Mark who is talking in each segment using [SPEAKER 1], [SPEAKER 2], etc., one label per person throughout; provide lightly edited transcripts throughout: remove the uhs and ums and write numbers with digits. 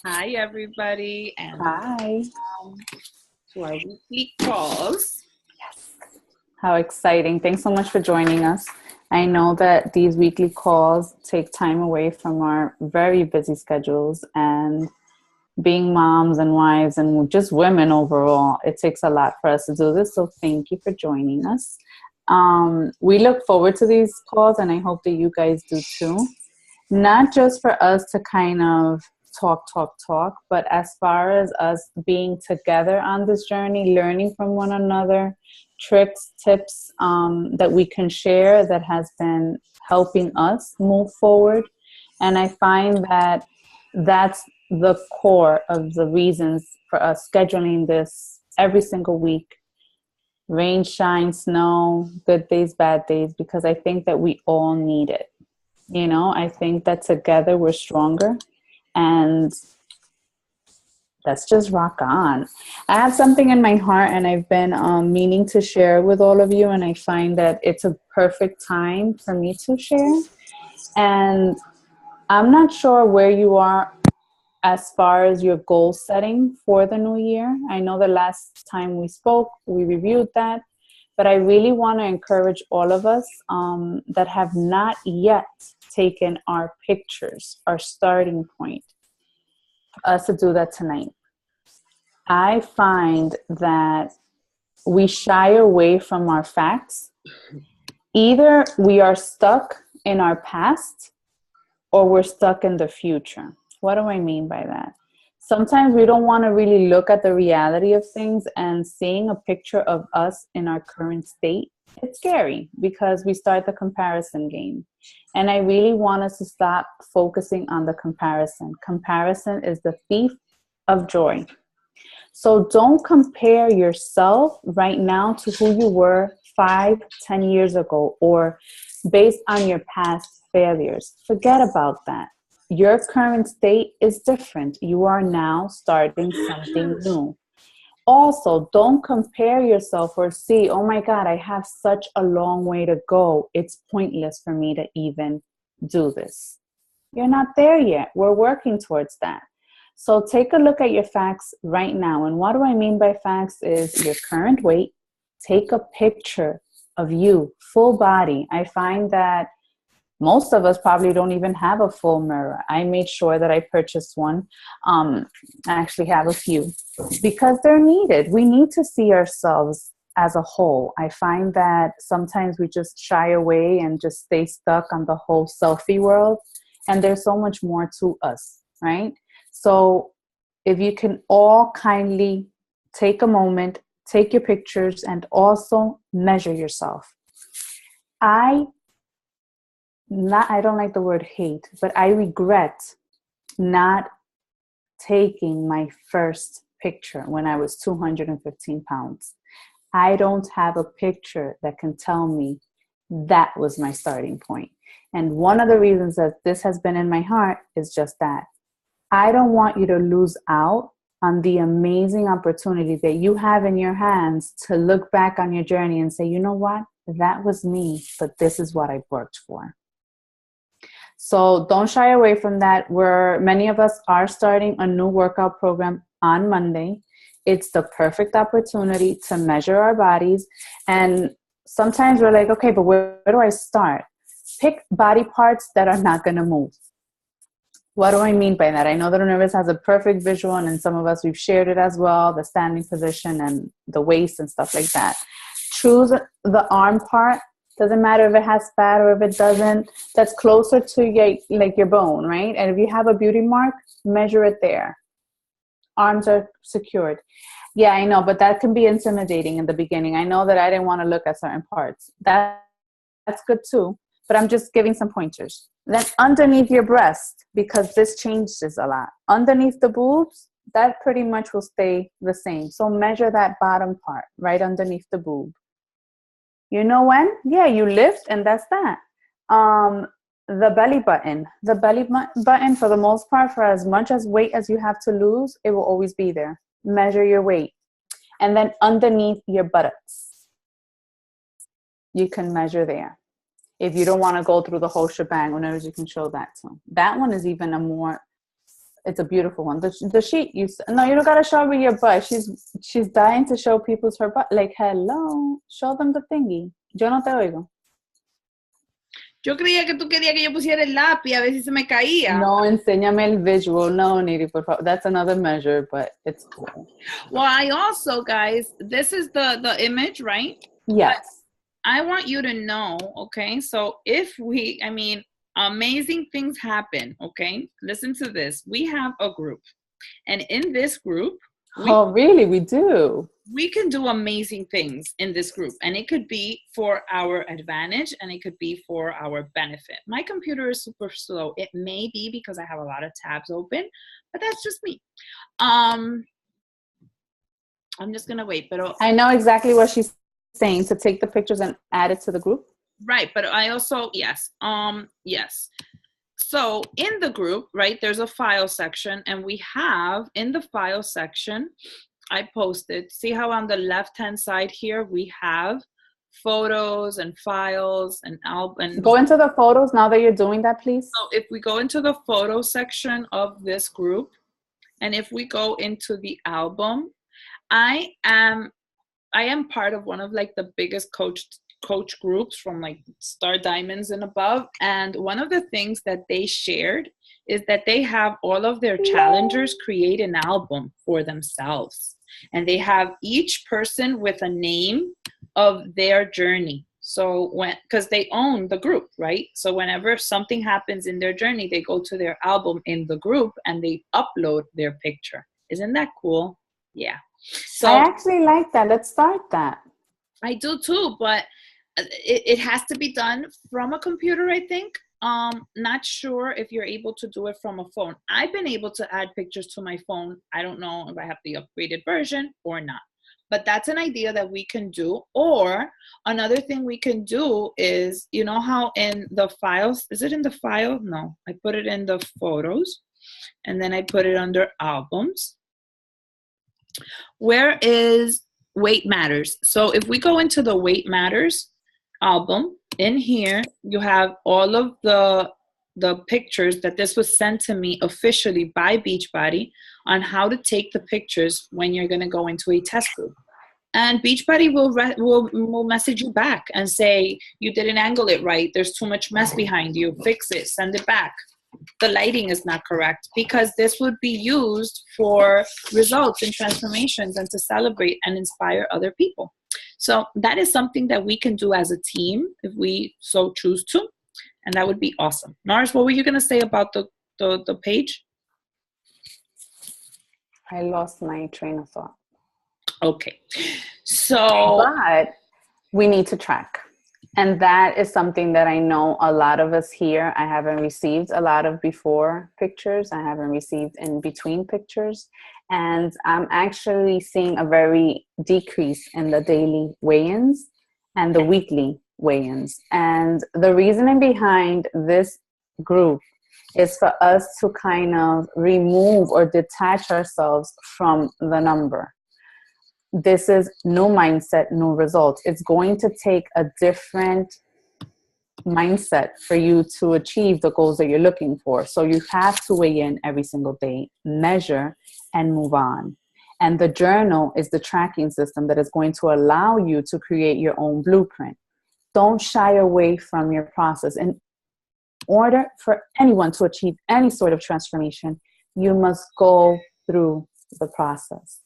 [SPEAKER 1] Hi, everybody, and
[SPEAKER 2] Hi.
[SPEAKER 1] welcome to our weekly calls.
[SPEAKER 2] How exciting. Thanks so much for joining us. I know that these weekly calls take time away from our very busy schedules, and being moms and wives and just women overall, it takes a lot for us to do this. So thank you for joining us. We look forward to these calls, and I hope that you guys do too. Not just for us to kind of talk, but as far as us being together on this journey, learning from one another, tricks, tips that we can share that has been helping us move forward. And I find that that's the core of the reasons for us scheduling this every single week. Rain, shine, snow, good days, bad days, because I think that we all need it. I think that together we're stronger, and let's just rock on. I have something in my heart, and I've been meaning to share with all of you, and I find that it's a perfect time for me to share. And I'm not sure where you are as far as your goal setting for the new year. I know the last time we spoke, we reviewed that, but I really want to encourage all of us that have not yet taken our pictures, our starting point, for us to do that tonight. I find that we shy away from our facts. Either we are stuck in our past or we're stuck in the future. What do I mean by that? Sometimes we don't want to really look at the reality of things, and seeing a picture of us in our current state, it's scary because we start the comparison game. And I really want us to stop focusing on the comparison. Comparison is the thief of joy. So don't compare yourself right now to who you were 5, 10 years ago, or based on your past failures. Forget about that. Your current state is different. You are now starting something new. Also, don't compare yourself or see, oh my God, I have such a long way to go. It's pointless for me to even do this. You're not there yet. We're working towards that. So take a look at your facts right now. And what do I mean by facts is your current weight. Take a picture of you, full body. I find that most of us probably don't even have a full mirror. I made sure that I purchased one. I actually have a few because they're needed. We need to see ourselves as a whole. I find that sometimes we just shy away and just stay stuck on the whole selfie world. And there's so much more to us, right? So if you can all kindly take a moment, take your pictures, and also measure yourself. I don't like the word hate, but I regret not taking my first picture when I was 215 pounds. I don't have a picture that can tell me that was my starting point. And one of the reasons that this has been in my heart is just that. I don't want you to lose out on the amazing opportunity that you have in your hands to look back on your journey and say, you know what? That was me, but this is what I worked for. So don't shy away from that. Many of us are starting a new workout program on Monday. It's the perfect opportunity to measure our bodies. And sometimes we're like, okay, but where do I start? Pick body parts that are not going to move. What do I mean by that? I know that Nervous has a perfect visual, and some of us, we've shared it as well, the standing position and the waist and stuff like that. Choose the arm part. Doesn't matter if it has fat or if it doesn't. That's closer to your bone, right? And if you have a beauty mark, measure it there. Arms are secured. Yeah, I know, but that can be intimidating in the beginning. I know that I didn't want to look at certain parts. That's good too, but I'm just giving some pointers. Then underneath your breast, because this changes a lot. Underneath the boobs, that pretty much will stay the same. So measure that bottom part right underneath the boob. You know when? Yeah, you lift, and that's that. The belly button. The belly button, for the most part, for as much as weight as you have to lose, it will always be there. Measure your weight. And then underneath your buttocks, you can measure there. If you don't want to go through the whole shebang, whenever you can show that too. That one is even a more It's a beautiful one. The sheet no, you don't gotta show me your butt. She's dying to show people her butt. Like, hello, show them the thingy. Yo no te oigo.
[SPEAKER 1] Yo creía que tú querías que yo pusiera el lápiz a ver si se me caía.
[SPEAKER 2] No, enséñame el visual. No, Niri, por favor. That's another measure, but it's cool.
[SPEAKER 1] Well, I also, guys, this is the image, right?
[SPEAKER 2] Yes.
[SPEAKER 1] But I want you to know, okay? So amazing things happen, okay? Listen to this. We have a group. And in this group,
[SPEAKER 2] really? We do?
[SPEAKER 1] We can do amazing things in this group. And it could be for our advantage and it could be for our benefit. My computer is super slow. It may be because I have a lot of tabs open, but that's just me. I'm just going to wait. But
[SPEAKER 2] I know exactly what she's saying, to take the pictures and add it to the group.
[SPEAKER 1] Right, but I also, yes. So in the group, right, there's a file section, and we have in the file section, I posted, see how on the left-hand side here, we have photos and files and album.
[SPEAKER 2] Go into the photos now that you're doing that, please.
[SPEAKER 1] So if we go into the photo section of this group, and if we go into the album, I am part of one of like the biggest coach groups from like Star Diamonds and above. And one of the things that they shared is that they have all of their challengers create an album for themselves. And they have each person with a name of their journey. So because they own the group, right? So whenever something happens in their journey, they go to their album in the group and they upload their picture. Isn't that cool? Yeah. So
[SPEAKER 2] I actually like that. Let's start that.
[SPEAKER 1] I do too, but it has to be done from a computer, I think. Not sure if you're able to do it from a phone. I've been able to add pictures to my phone. I don't know if I have the upgraded version or not, but that's an idea that we can do. Or another thing we can do is, you know how in the files, is it in the file? No, I put it in the photos and then I put it under albums. Where is Weight Matters? So if we go into the Weight Matters album, in here you have all of the pictures that this was sent to me officially by Beachbody on how to take the pictures when you're going to go into a test group. And Beachbody will message you back and say, you didn't angle it right, there's too much mess behind you, fix it, send it back, the lighting is not correct, because this would be used for results and transformations and to celebrate and inspire other people. So that is something that we can do as a team if we so choose to, and that would be awesome. Norris, what were you going to say about the page?
[SPEAKER 2] I lost my train of thought.
[SPEAKER 1] Okay. So,
[SPEAKER 2] but we need to track. And that is something that I know a lot of us here, I haven't received a lot of before pictures. I haven't received in between pictures. And I'm actually seeing a very decrease in the daily weigh-ins and the weekly weigh-ins. And the reasoning behind this group is for us to kind of remove or detach ourselves from the number. This is no mindset, no results. It's going to take a different mindset for you to achieve the goals that you're looking for. So you have to weigh in every single day, measure, and move on. And the journal is the tracking system that is going to allow you to create your own blueprint. Don't shy away from your process. In order for anyone to achieve any sort of transformation, you must go through the process.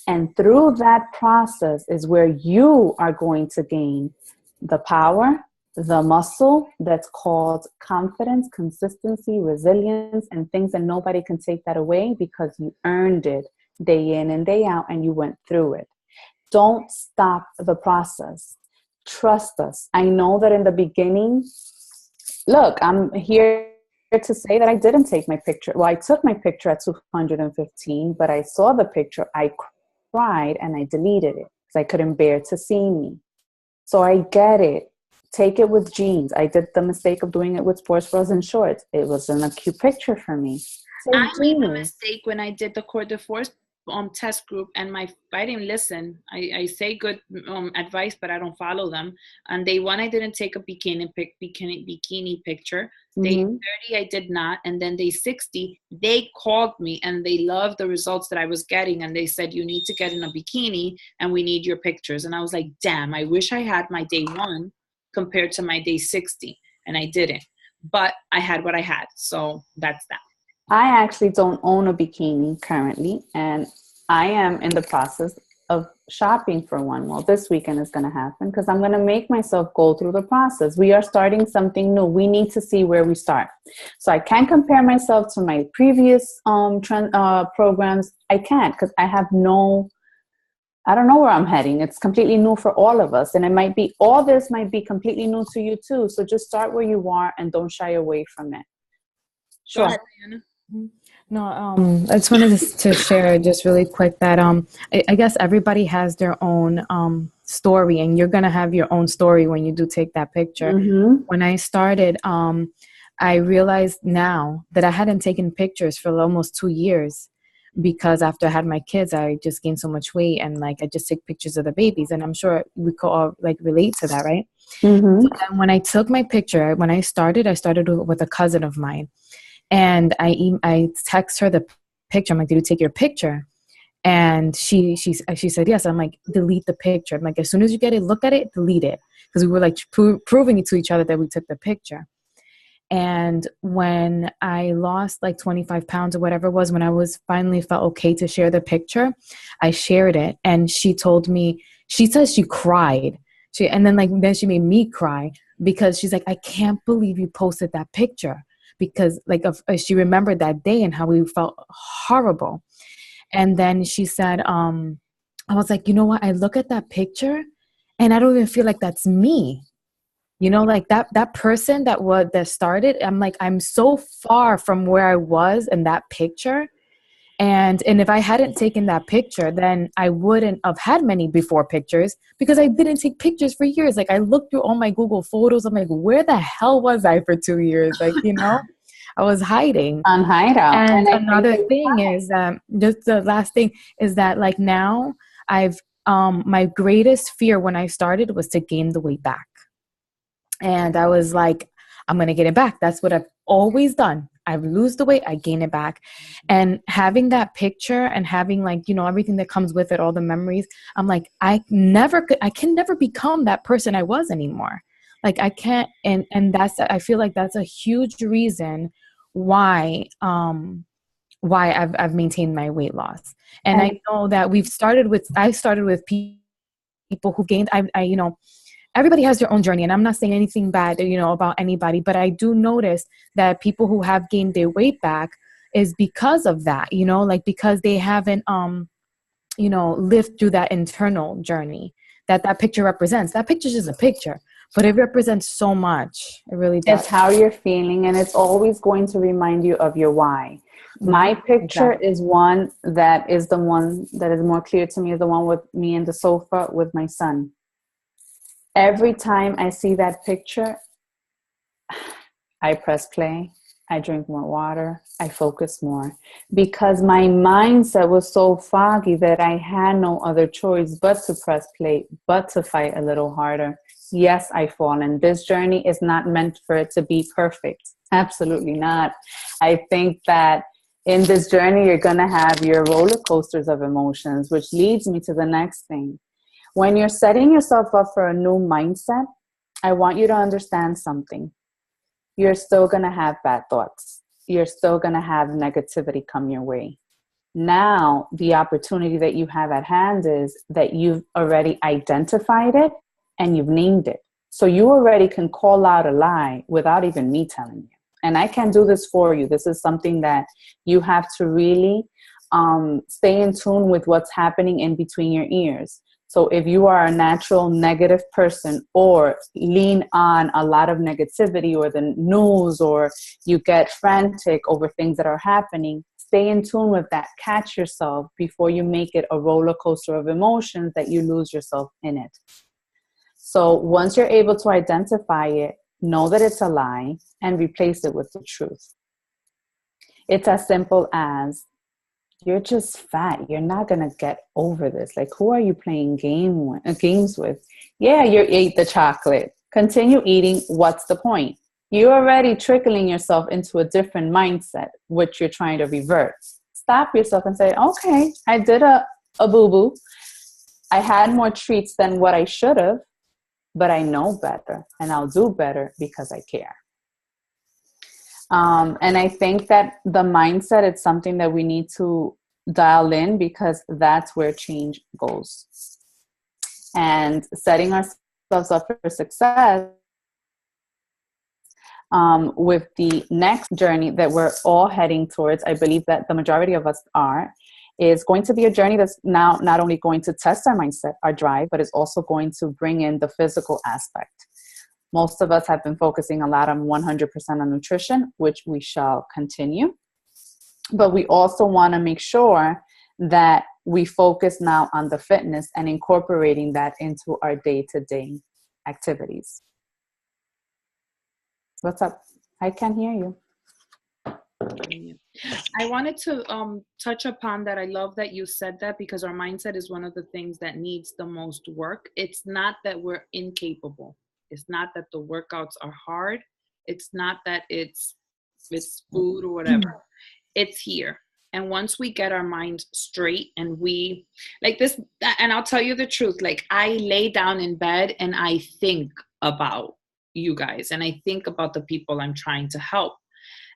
[SPEAKER 2] And through that process is where you are going to gain the power, the muscle that's called confidence, consistency, resilience, and things that nobody can take that away because you earned it day in and day out and you went through it. Don't stop the process. Trust us. I know that in the beginning, look, I'm here to say that I didn't take my picture. Well, I took my picture at 215, but I saw the picture, I cried, and I deleted it because I couldn't bear to see me. So I get it. Take it with jeans. I did the mistake of doing it with sports bras and shorts. It wasn't a cute picture for me. So
[SPEAKER 1] I made a mistake when I did the Cour de Force test group, and I didn't listen. I say good advice, but I don't follow them. And day 1 I didn't take a bikini picture. Day 30 I did not, and then day 60 they called me and they loved the results that I was getting, and they said, you need to get in a bikini and we need your pictures. And I was like, damn, I wish I had my day 1 compared to my day 60, and I didn't. But I had what I had, so that's that.
[SPEAKER 2] I actually don't own a bikini currently, and I am in the process of shopping for one. Well, this weekend is going to happen because I'm going to make myself go through the process. We are starting something new. We need to see where we start. So I can't compare myself to my previous programs. I can't, because I don't know where I'm heading. It's completely new for all of us. And all this might be completely new to you too. So just start where you are and don't shy away from it. Sure.
[SPEAKER 1] Go ahead, Diana.
[SPEAKER 3] No, I just wanted to share just really quick that I guess everybody has their own story, and you're gonna have your own story when you do take that picture. When I started, I realized now that I hadn't taken pictures for almost 2 years, because after I had my kids, I just gained so much weight, and like I just take pictures of the babies, and I'm sure we could all like relate to that, right? So then when I took my picture, when I started with a cousin of mine. And I text her the picture. I'm like, did you take your picture? And she said yes. I'm like, delete the picture. I'm like, as soon as you get it, look at it, delete it. Because we were like proving it to each other that we took the picture. And when I lost like 25 pounds or whatever it was, when I was finally felt okay to share the picture, I shared it. And she told me, she says she cried. Then she made me cry, because she's like, I can't believe you posted that picture. Because she remembered that day and how we felt horrible. And then she said, I was like, you know what? I look at that picture and I don't even feel like that's me. You know, like that person that started, I'm like, I'm so far from where I was in that picture. And if I hadn't taken that picture, then I wouldn't have had many before pictures, because I didn't take pictures for years. Like I looked through all my Google photos. I'm like, where the hell was I for 2 years? Like, you know, I was hiding.
[SPEAKER 2] On Hideout.
[SPEAKER 3] And another thing is, just the last thing is that like now my greatest fear when I started was to gain the weight back. And I was like, I'm going to get it back. That's what I've always done. I lose the weight, I gain it back. And having that picture and having like, you know, everything that comes with it, all the memories, I'm like, I can never become that person I was anymore. Like I can't, and I feel like that's a huge reason why I've maintained my weight loss. And I know that I started with people who gained, you know, everybody has their own journey, and I'm not saying anything bad, you know, about anybody, but I do notice that people who have gained their weight back is because of that, you know, like because they haven't, you know, lived through that internal journey that picture represents. That picture is just a picture, but it represents so much. It really does.
[SPEAKER 2] It's how you're feeling, and it's always going to remind you of your why. My picture is one that is the one that is more clear to me, is the one with me in the sofa with my son. Every time I see that picture, I press play, I drink more water, I focus more, because my mindset was so foggy that I had no other choice but to press play, but to fight a little harder. Yes, I fall, and this journey is not meant for it to be perfect. Absolutely not. I think that in this journey, you're going to have your roller coasters of emotions, which leads me to the next thing. When you're setting yourself up for a new mindset, I want you to understand something. You're still going to have bad thoughts. You're still going to have negativity come your way. Now, the opportunity that you have at hand is that you've already identified it and you've named it. So you already can call out a lie without even me telling you. And I can do this for you. This is something that you have to really stay in tune with what's happening in between your ears. So if you are a natural negative person, or lean on a lot of negativity or the news, or you get frantic over things that are happening, stay in tune with that. Catch yourself before you make it a roller coaster of emotions that you lose yourself in it. So once you're able to identify it, know that it's a lie and replace it with the truth. It's as simple as you're just fat. You're not going to get over this. Like, who are you playing games with? Yeah, you ate the chocolate. Continue eating. What's the point? You're already trickling yourself into a different mindset, which you're trying to revert. Stop yourself and say, okay, I did a boo-boo. I had more treats than what I should have, but I know better, and I'll do better because I care. And I think that the mindset is something that we need to dial in, because that's where change goes. And setting ourselves up for success with the next journey that we're all heading towards, I believe that the majority of us are, is going to be a journey that's now not only going to test our mindset, our drive, but is also going to bring in the physical aspect. Most of us have been focusing a lot on 100% on nutrition, which we shall continue. But we also want to make sure that we focus now on the fitness and incorporating that into our day-to-day activities. What's up? I can't hear you.
[SPEAKER 1] I wanted to touch upon that. I love that you said that, because our mindset is one of the things that needs the most work. It's not that we're incapable. It's not that the workouts are hard. It's not that it's food or whatever. It's here. And once we get our minds straight and we like this, and I'll tell you the truth, like I lay down in bed and I think about you guys, and I think about the people I'm trying to help.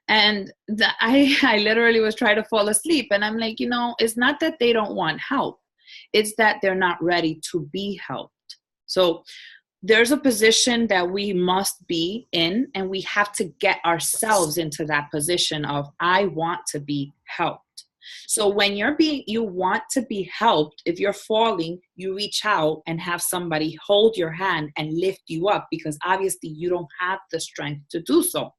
[SPEAKER 1] And I literally was trying to fall asleep, and I'm like, it's not that they don't want help. It's that they're not ready to be helped. So there's a position that we must be in, and we have to get ourselves into that position of, I want to be helped. So when you want to be helped, if you're falling, you reach out and have somebody hold your hand and lift you up, because obviously you don't have the strength to do so.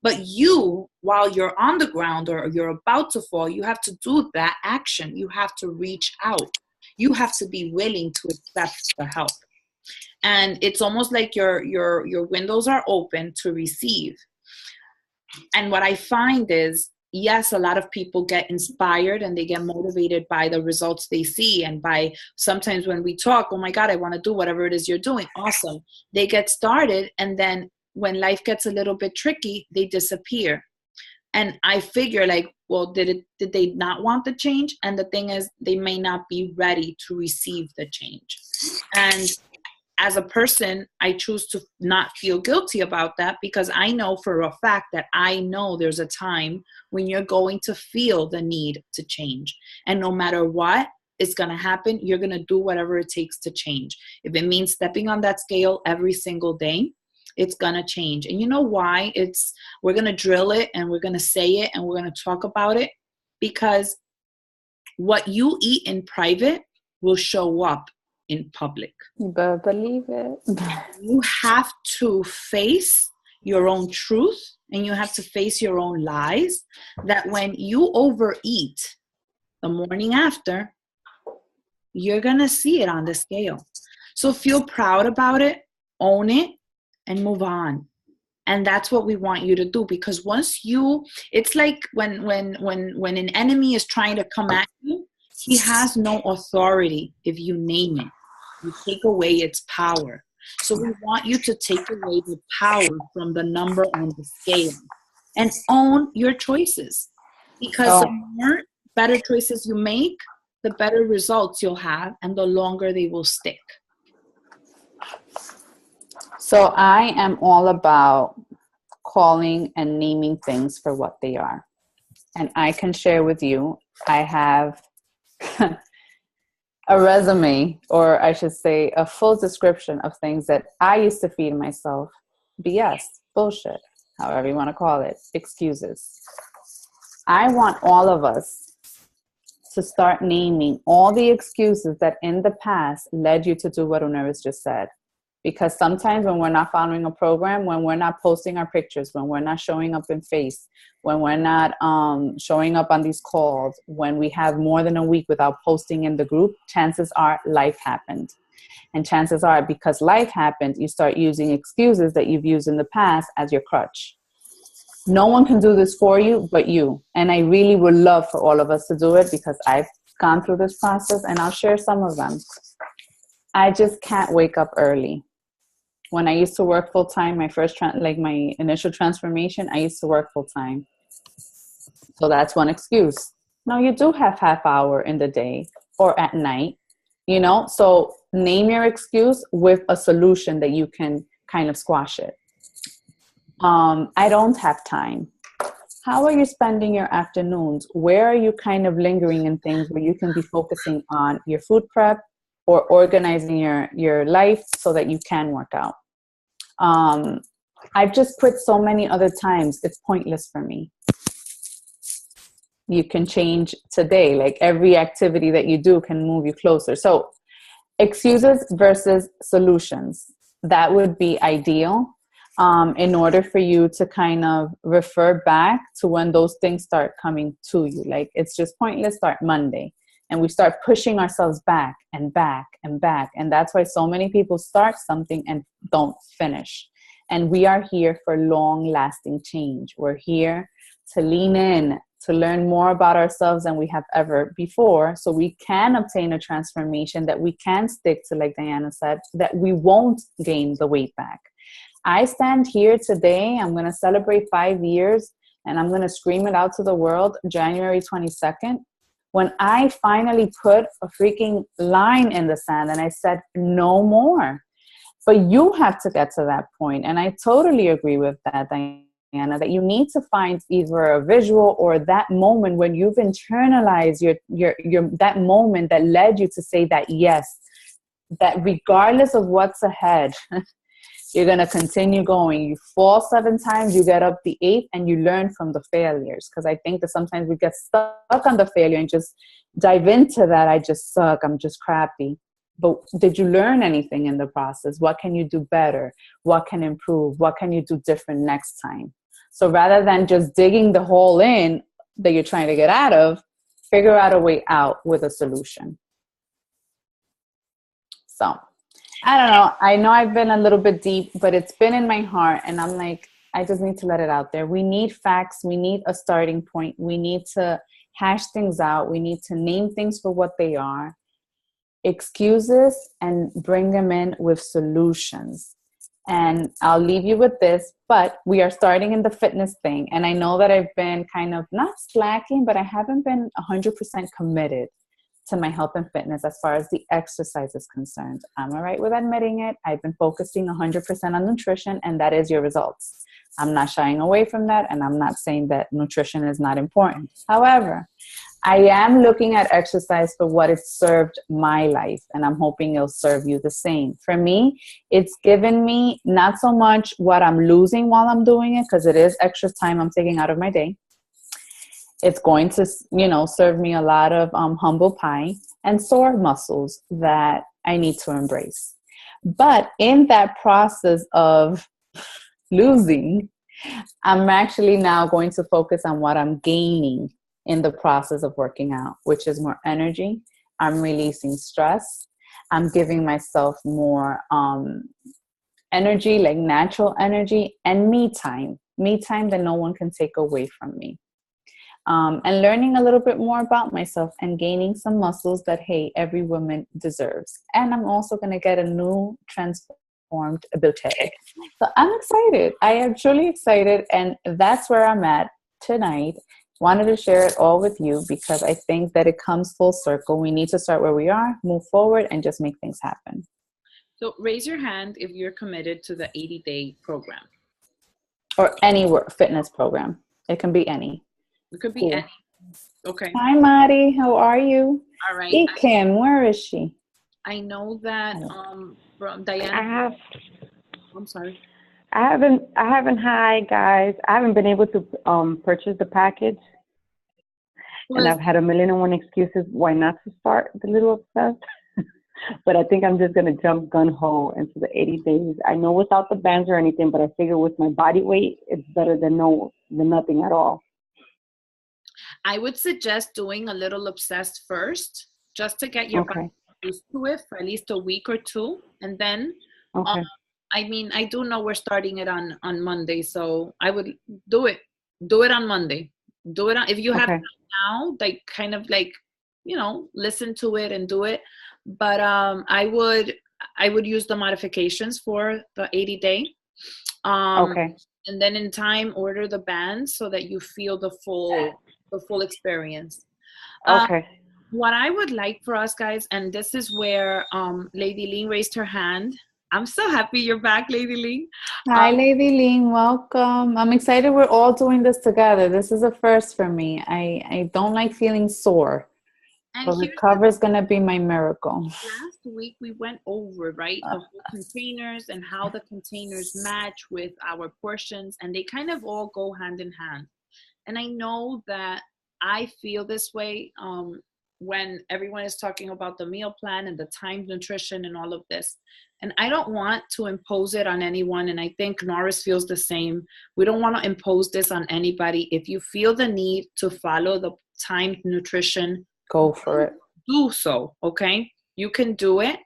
[SPEAKER 1] But you, while you're on the ground or you're about to fall, you have to do that action. You have to reach out. You have to be willing to accept the help. And it's almost like your windows are open to receive. And what I find is, yes, a lot of people get inspired and they get motivated by the results they see, and by sometimes when we talk, oh my God, I want to do whatever it is you're doing. Awesome. They get started, and then when life gets a little bit tricky, they disappear. And I figure, like, well, did they not want the change? And the thing is, they may not be ready to receive the change. And as a person, I choose to not feel guilty about that, because I know for a fact that I know there's a time when you're going to feel the need to change. And no matter what is going to happen, you're going to do whatever it takes to change. If it means stepping on that scale every single day, it's going to change. And you know why? We're going to drill it, and we're going to say it, and we're going to talk about it, because what you eat in private will show up in public.
[SPEAKER 2] You better believe it.
[SPEAKER 1] You have to face your own truth, and you have to face your own lies, that when you overeat the morning after, you're going to see it on the scale. So feel proud about it, own it, and move on. And that's what we want you to do, because once it's like when an enemy is trying to come at you, he has no authority if you name it. You take away its power. So we want you to take away the power from the number on the scale and own your choices. Because the more better choices you make, the better results you'll have, and the longer they will stick.
[SPEAKER 2] So I am all about calling and naming things for what they are. And I can share with you, I have a resume, or I should say a full description of things that I used to feed myself. BS, bullshit, however you want to call it, excuses. I want all of us to start naming all the excuses that in the past led you to do what Uneris just said. Because sometimes when we're not following a program, when we're not posting our pictures, when we're not showing up in face, when we're not showing up on these calls, when we have more than a week without posting in the group, chances are life happened. And chances are, because life happened, you start using excuses that you've used in the past as your crutch. No one can do this for you but you. And I really would love for all of us to do it because I've gone through this process, and I'll share some of them. I just can't wake up early. When I used to work full time, my initial transformation, I used to work full time. So that's one excuse. No, you do have half hour in the day or at night, so name your excuse with a solution that you can kind of squash it. I don't have time. How are you spending your afternoons? Where are you kind of lingering in things where you can be focusing on your food prep or organizing your life so that you can work out? I've just quit so many other times. It's pointless for me. You can change today. Like every activity that you do can move you closer. So excuses versus solutions. That would be ideal. In order for you to kind of refer back to when those things start coming to you. Like it's just pointless start Monday. And we start pushing ourselves back and back and back. And that's why so many people start something and don't finish. And we are here for long lasting change. We're here to lean in, to learn more about ourselves than we have ever before. So we can obtain a transformation that we can stick to, like Diana said, that we won't gain the weight back. I stand here today, I'm going to celebrate 5 years, and I'm going to scream it out to the world January 22nd, when I finally put a freaking line in the sand and I said, no more. But you have to get to that point. And I totally agree with that, Diana, that you need to find either a visual or that moment when you've internalized your that moment that led you to say that yes, that regardless of what's ahead, you're going to continue going. You fall 7 times, you get up the 8th, and you learn from the failures. Because I think that sometimes we get stuck on the failure and just dive into that. I just suck. I'm just crappy. But did you learn anything in the process? What can you do better? What can improve? What can you do different next time? So rather than just digging the hole in that you're trying to get out of, figure out a way out with a solution. So I don't know. I know I've been a little bit deep, but it's been in my heart. And I'm like, I just need to let it out there. We need facts. We need a starting point. We need to hash things out. We need to name things for what they are. Excuses, and bring them in with solutions. And I'll leave you with this, but we are starting in the fitness thing. And I know that I've been kind of not slacking, but I haven't been 100% committed to my health and fitness as far as the exercise is concerned. I'm all right with admitting it. I've been focusing 100% on nutrition, and that is your results. I'm not shying away from that, and I'm not saying that nutrition is not important. However, I am looking at exercise for what it served my life, and I'm hoping it'll serve you the same. For me, it's given me not so much what I'm losing while I'm doing it, because it is extra time I'm taking out of my day. It's going to, serve me a lot of humble pie and sore muscles that I need to embrace. But in that process of losing, I'm actually now going to focus on what I'm gaining in the process of working out, which is more energy. I'm releasing stress. I'm giving myself more energy, like natural energy, and me time that no one can take away from me. And learning a little bit more about myself and gaining some muscles that, hey, every woman deserves. And I'm also going to get a new transformed ability. So I'm excited. I am truly excited. And that's where I'm at tonight. Wanted to share it all with you because I think that it comes full circle. We need to start where we are, move forward, and just make things happen.
[SPEAKER 1] So raise your hand if you're committed to the 80-day program.
[SPEAKER 2] Or any fitness program. It can be any.
[SPEAKER 1] It could be any. Okay.
[SPEAKER 2] Hi, Mari. How are you?
[SPEAKER 1] All right.
[SPEAKER 2] Hey, Kim. Where is she?
[SPEAKER 1] I know that from Diana. I'm sorry.
[SPEAKER 4] I haven't. Hi, guys. I haven't been able to purchase the package, and I've had a million and one excuses why not to start the Little Obsessed. But I think I'm just gonna jump gun ho into the 80 days. I know without the bands or anything, but I figure with my body weight, it's better than nothing at all.
[SPEAKER 1] I would suggest doing a Little Obsessed first, just to get your body used to it for at least a week or two, and then.
[SPEAKER 4] Okay.
[SPEAKER 1] I mean, I do know we're starting it on Monday, so I would do it do it on Monday. Do it on, if you have
[SPEAKER 4] Okay.
[SPEAKER 1] time now, like kind of like, listen to it and do it. But I would use the modifications for the 80-day.
[SPEAKER 4] Okay.
[SPEAKER 1] And then in time order the bands so that you feel the full experience.
[SPEAKER 4] Okay.
[SPEAKER 1] What I would like for us guys, and this is where Lady Ling raised her hand. I'm so happy you're back, Lady Ling.
[SPEAKER 2] Hi, Lady Ling. Welcome. I'm excited we're all doing this together. This is a first for me. I don't like feeling sore.
[SPEAKER 1] And
[SPEAKER 2] So recover is going to be my miracle.
[SPEAKER 1] Last week we went over, right, the whole containers and how the containers match with our portions, and they kind of all go hand in hand. And I know that I feel this way when everyone is talking about the meal plan and the timed nutrition and all of this. And I don't want to impose it on anyone, and I think Norris feels the same. We don't want to impose this on anybody. If you feel the need to follow the timed nutrition,
[SPEAKER 2] go for it.
[SPEAKER 1] Do so, okay? You can do it.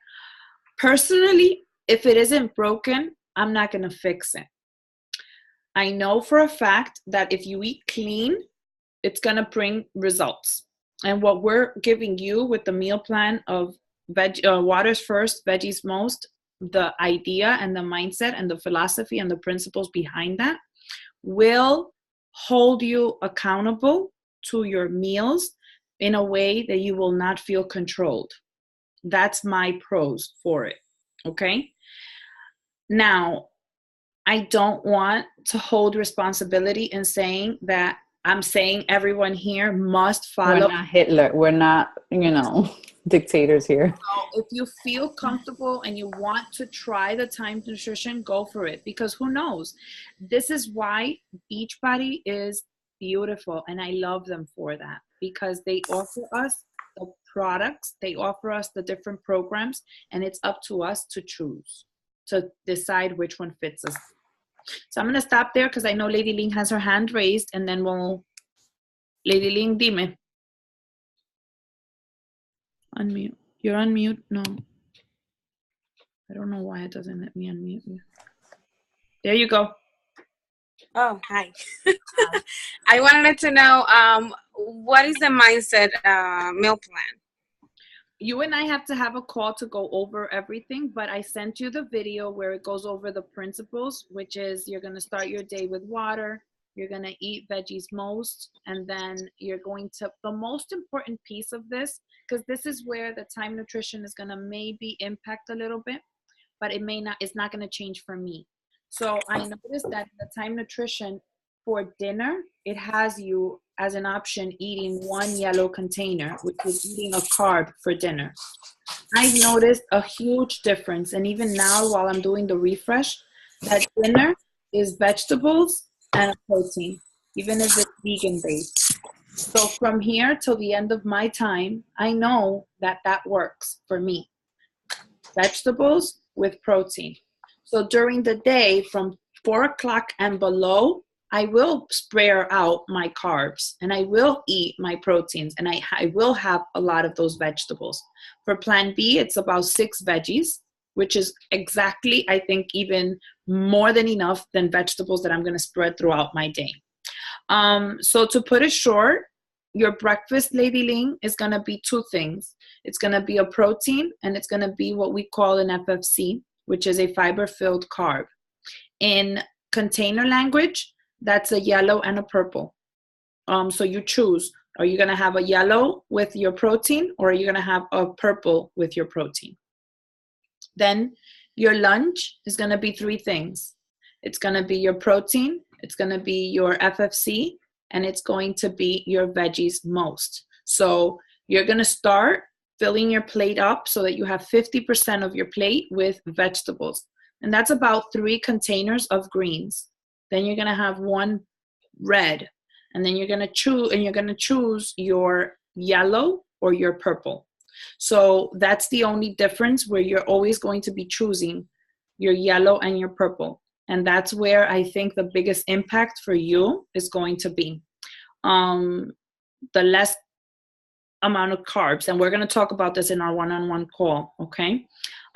[SPEAKER 1] Personally, if it isn't broken, I'm not going to fix it. I know for a fact that if you eat clean, it's going to bring results. And what we're giving you with the meal plan of waters first, veggies most, the idea and the mindset and the philosophy and the principles behind that will hold you accountable to your meals in a way that you will not feel controlled. That's my pros for it, okay? Now, I don't want to hold responsibility in saying that I'm saying everyone here must follow.
[SPEAKER 2] We're not Hitler. We're not, dictators here.
[SPEAKER 1] So if you feel comfortable and you want to try the timed nutrition, go for it, because who knows? This is why Beachbody is beautiful, and I love them for that, because they offer us the products, they offer us the different programs, and it's up to us to choose, to decide which one fits us. So I'm going to stop there because I know Lady Ling has her hand raised, and then Lady Ling, dime. Unmute. You're on mute? No. I don't know why it doesn't let me unmute you. There you go.
[SPEAKER 5] Oh, hi. I wanted to know, what is the mindset meal plan?
[SPEAKER 1] You and I have to have a call to go over everything, but I sent you the video where it goes over the principles, which is you're going to start your day with water, you're going to eat veggies most, and then you're going to, the most important piece of this, because this is where the time nutrition is going to maybe impact a little bit, but it may not, it's not going to change for me. So I noticed that the time nutrition for dinner, it has you as an option eating one yellow container, which is eating a carb for dinner. I've noticed a huge difference. And even now while I'm doing the refresh, that dinner is vegetables and a protein, even if it's vegan based. So from here till the end of my time, I know that that works for me. Vegetables with protein. So during the day from 4 o'clock and below, I will spare out my carbs and I will eat my proteins and I will have a lot of those vegetables. For Plan B, it's about 6 veggies, which is exactly, I think, even more than enough than vegetables that I'm going to spread throughout my day. So to put it short, your breakfast, Lady Ling, is going to be 2 things. It's going to be a protein and it's going to be what we call an FFC, which is a fiber-filled carb. In container language, that's a yellow and a purple. So you choose, are you going to have a yellow with your protein or are you going to have a purple with your protein? Then your lunch is going to be 3 things. It's going to be your protein, it's going to be your FFC, and it's going to be your veggies most. So you're going to start filling your plate up so that you have 50% of your plate with vegetables. And that's about 3 containers of greens. Then you're going to have 1 red. And then you're going to choose your yellow or your purple. So that's the only difference, where you're always going to be choosing your yellow and your purple. And that's where I think the biggest impact for you is going to be. The less amount of carbs. And we're going to talk about this in our one-on-one call, okay?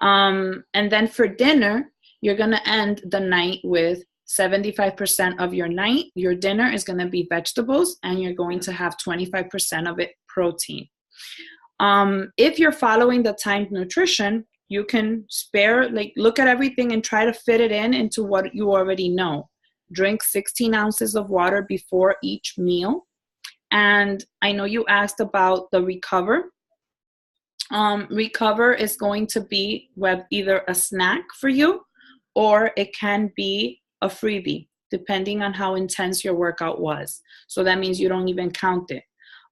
[SPEAKER 1] And then for dinner, you're going to end the night with 75% of your night, your dinner is going to be vegetables, and you're going to have 25% of it protein. If you're following the timed nutrition, you can spare, like, look at everything and try to fit it into what you already know. Drink 16 ounces of water before each meal. And I know you asked about the Recover. Recover is going to be either a snack for you, or it can be a freebie, depending on how intense your workout was. So that means you don't even count it.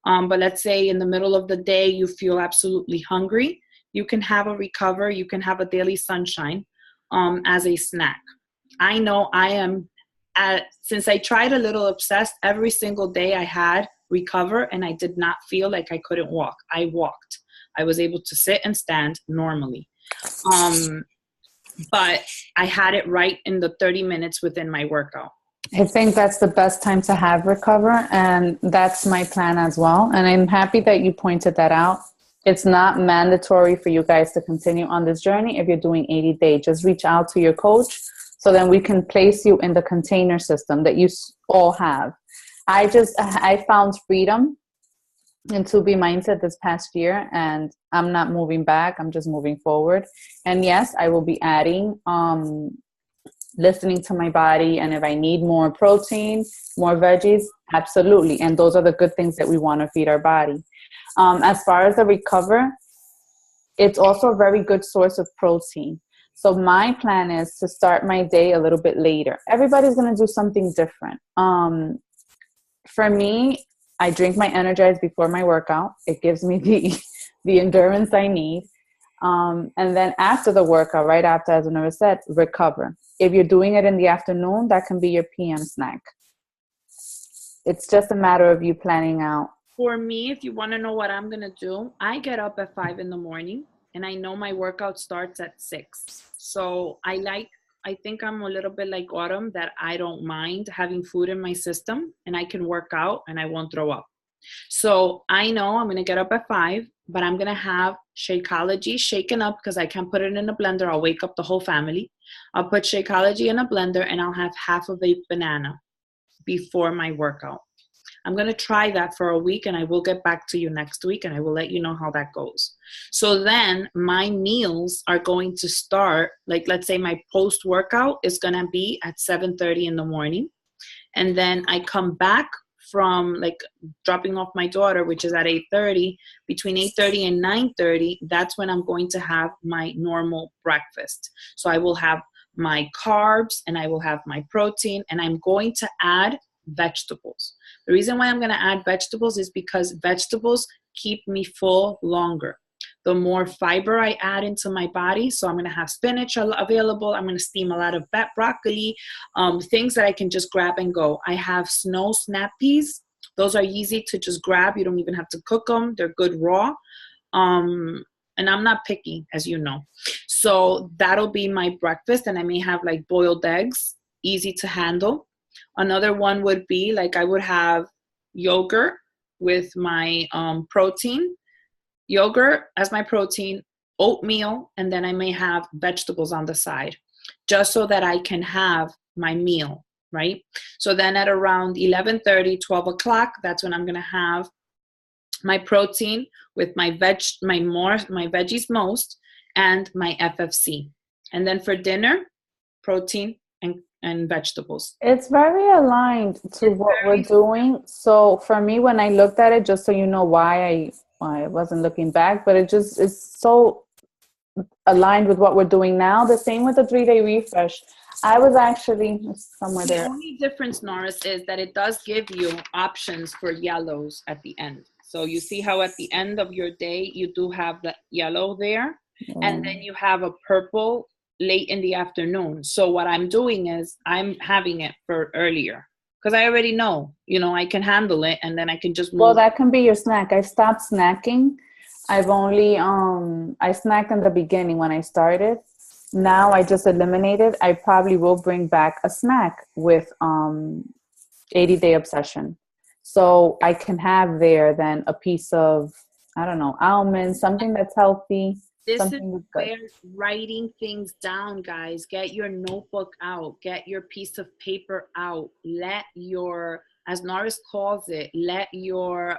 [SPEAKER 1] But let's say in the middle of the day, you feel absolutely hungry. You can have a Recover. You can have a Daily Sunshine as a snack. I know I am, since I tried a little obsessed, every single day I had Recover, and I did not feel like I couldn't walk. I walked. I was able to sit and stand normally. But I had it right in the 30 minutes within my workout.
[SPEAKER 2] I think that's the best time to have Recover, and that's my plan as well. And I'm happy that you pointed that out. It's not mandatory for you guys to continue on this journey if you're doing 80-day. Just reach out to your coach so then we can place you in the container system that you all have. I found freedom in 2B Mindset this past year, and I'm not moving back. I'm just moving forward. And yes, I will be adding, listening to my body. And if I need more protein, more veggies, absolutely. And those are the good things that we want to feed our body. As far as the Recover, it's also a very good source of protein. So my plan is to start my day a little bit later. Everybody's going to do something different. For me, I drink my Energize before my workout. It gives me the endurance I need. And then after the workout, right after, as Minerva said, Recover. If you're doing it in the afternoon, that can be your PM snack. It's just a matter of you planning out.
[SPEAKER 1] For me, if you want to know what I'm going to do, I get up at 5 in the morning, and I know my workout starts at 6. So I think I'm a little bit like Autumn, that I don't mind having food in my system, and I can work out and I won't throw up. So I know I'm going to get up at 5, but I'm going to have Shakeology shaken up, because I can't put it in a blender. I'll wake up the whole family. I'll put Shakeology in a blender, and I'll have half of a banana before my workout. I'm going to try that for a week, and I will get back to you next week, and I will let you know how that goes. So then my meals are going to start, like, let's say my post-workout is going to be at 7:30 in the morning. And then I come back from, like, dropping off my daughter, which is at 8:30. Between 8:30 and 9:30, that's when I'm going to have my normal breakfast. So I will have my carbs, and I will have my protein, and I'm going to add vegetables. The reason why I'm going to add vegetables is because vegetables keep me full longer. The more fiber I add into my body, so I'm going to have spinach available. I'm going to steam a lot of broccoli, things that I can just grab and go. I have snow snap peas. Those are easy to just grab. You don't even have to cook them. They're good raw. And I'm not picky, as you know. So that'll be my breakfast, and I may have like boiled eggs, easy to handle. Another one would be, like, I would have yogurt with my protein, yogurt as my protein, oatmeal, and then I may have vegetables on the side, just so that I can have my meal, right? So then at around 11:30, 12 o'clock, that's when I'm going to have my protein with my veggies most, and my FFC. And then for dinner, protein and vegetables.
[SPEAKER 2] It's very aligned to what we're doing. So for me, when I looked at it, just so you know why I wasn't looking back, but it's so aligned with what we're doing now. The same with the 3-day refresh. I was actually somewhere there.
[SPEAKER 1] The only difference, Norris, is that it does give you options for yellows at the end. So you see how at the end of your day, you do have the yellow there, and then you have a purple late in the afternoon. So what I'm doing is I'm having it for earlier, because I already know, I can handle it, and then I can just move.
[SPEAKER 2] Well, that can be your snack. I've stopped snacking. I've only, I snacked in the beginning when I started. Now I just eliminated. I probably will bring back a snack with 80-day obsession. So I can have there then a piece of, I don't know, almonds, something that's healthy,
[SPEAKER 1] This is
[SPEAKER 2] Something is good.
[SPEAKER 1] where writing things down, guys. Get your notebook out. Get your piece of paper out. Let your, as Norris calls it, let your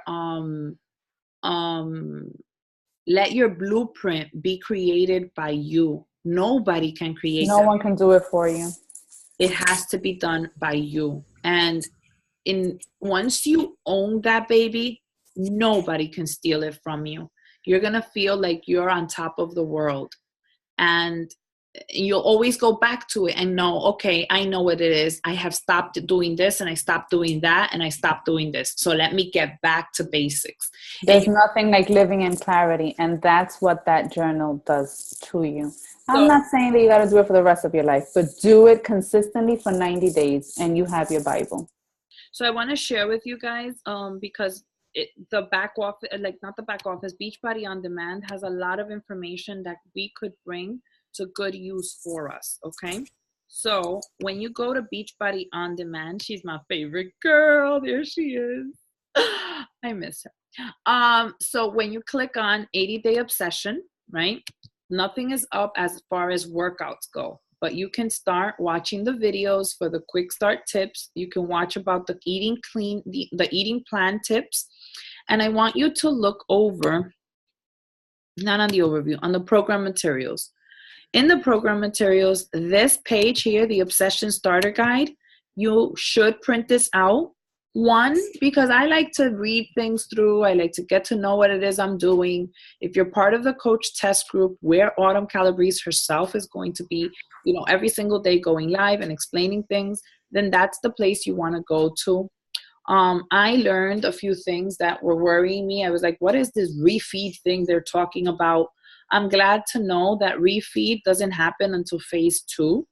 [SPEAKER 1] blueprint be created by you. Nobody can create
[SPEAKER 2] No
[SPEAKER 1] that.
[SPEAKER 2] one can do it for you.
[SPEAKER 1] It has to be done by you. And once you own that baby, nobody can steal it from you. You're going to feel like you're on top of the world. And you'll always go back to it and know, okay, I know what it is. I have stopped doing this and I stopped doing that and I stopped doing this. So let me get back to basics.
[SPEAKER 2] There's nothing like living in clarity. And that's what that journal does to you. I'm not saying that you got to do it for the rest of your life, but do it consistently for 90 days and you have your Bible.
[SPEAKER 1] So I want to share with you guys, because the back office, like not the back office, Beachbody On Demand has a lot of information that we could bring to good use for us, okay? So when you go to Beachbody On Demand, she's my favorite girl. There she is. I miss her. So when you click on 80-Day Obsession, right? Nothing is up as far as workouts go, but you can start watching the videos for the quick start tips. You can watch about the eating clean, the eating plan tips. And I want you to look over, not on the overview, on the program materials. In the program materials, this page here, the Obsession Starter Guide, you should print this out. One, because I like to read things through. I like to get to know what it is I'm doing. If you're part of the coach test group where Autumn Calabrese herself is going to be, every single day going live and explaining things, then that's the place you want to go to. I learned a few things that were worrying me. I was like, what is this refeed thing they're talking about? I'm glad to know that refeed doesn't happen until phase 2.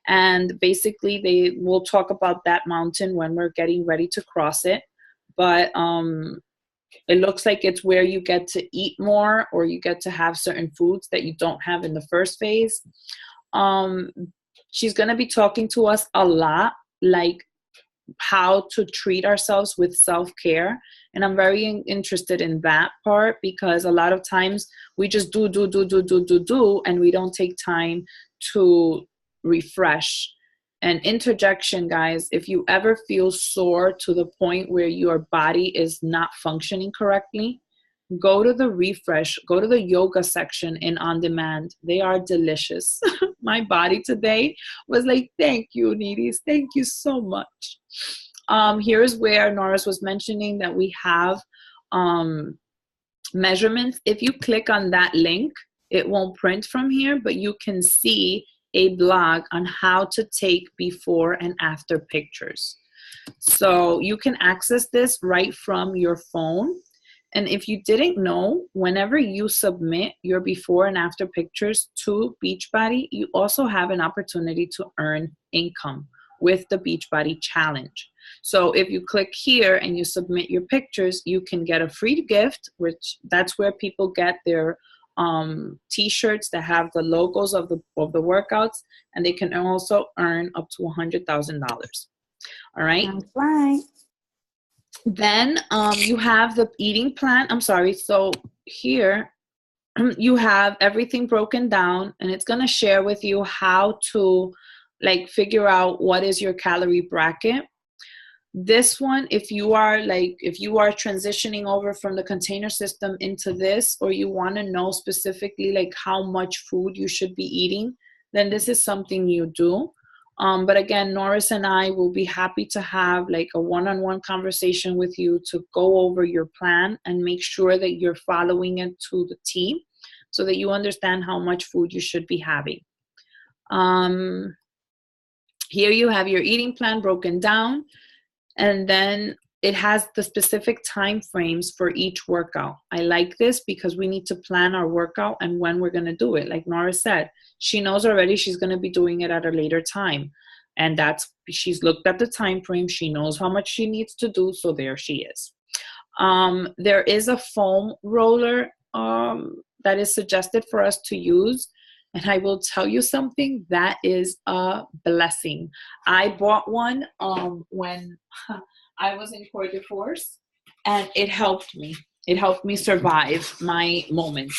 [SPEAKER 1] And basically, they will talk about that mountain when we're getting ready to cross it. But it looks like it's where you get to eat more or you get to have certain foods that you don't have in the first phase. She's going to be talking to us a lot, like how to treat ourselves with self-care. And I'm very interested in that part because a lot of times we just do, and we don't take time to refresh. And interjection, guys, if you ever feel sore to the point where your body is not functioning correctly, go to the refresh, go to the yoga section in On Demand. They are delicious. My body today was like, thank you, Nidis. Thank you so much. Here's where Norris was mentioning that we have measurements. If you click on that link, it won't print from here, but you can see a blog on how to take before and after pictures. So you can access this right from your phone. And if you didn't know, whenever you submit your before and after pictures to Beachbody, you also have an opportunity to earn income with the Beachbody Challenge. So if you click here and you submit your pictures, you can get a free gift, which that's where people get their t-shirts that have the logos of the workouts, and they can also earn up to $100,000. All right.
[SPEAKER 2] That's right.
[SPEAKER 1] Then you have the eating plan. I'm sorry. So here you have everything broken down, and it's going to share with you how to figure out what is your calorie bracket. This one, if you are transitioning over from the container system into this, or you want to know specifically how much food you should be eating, then this is something you do. But again, Norris and I will be happy to have a one-on-one conversation with you to go over your plan and make sure that you're following it to the T so that you understand how much food you should be having. Here you have your eating plan broken down, and then it has the specific time frames for each workout. I like this because we need to plan our workout and when we're going to do it. Like Nora said, she knows already she's going to be doing it at a later time. And she's looked at the time frame. She knows how much she needs to do. So there she is. There is a foam roller that is suggested for us to use. And I will tell you something, that is a blessing. I bought one when I was in Coeur d'Alene, and it helped me. It helped me survive my moments.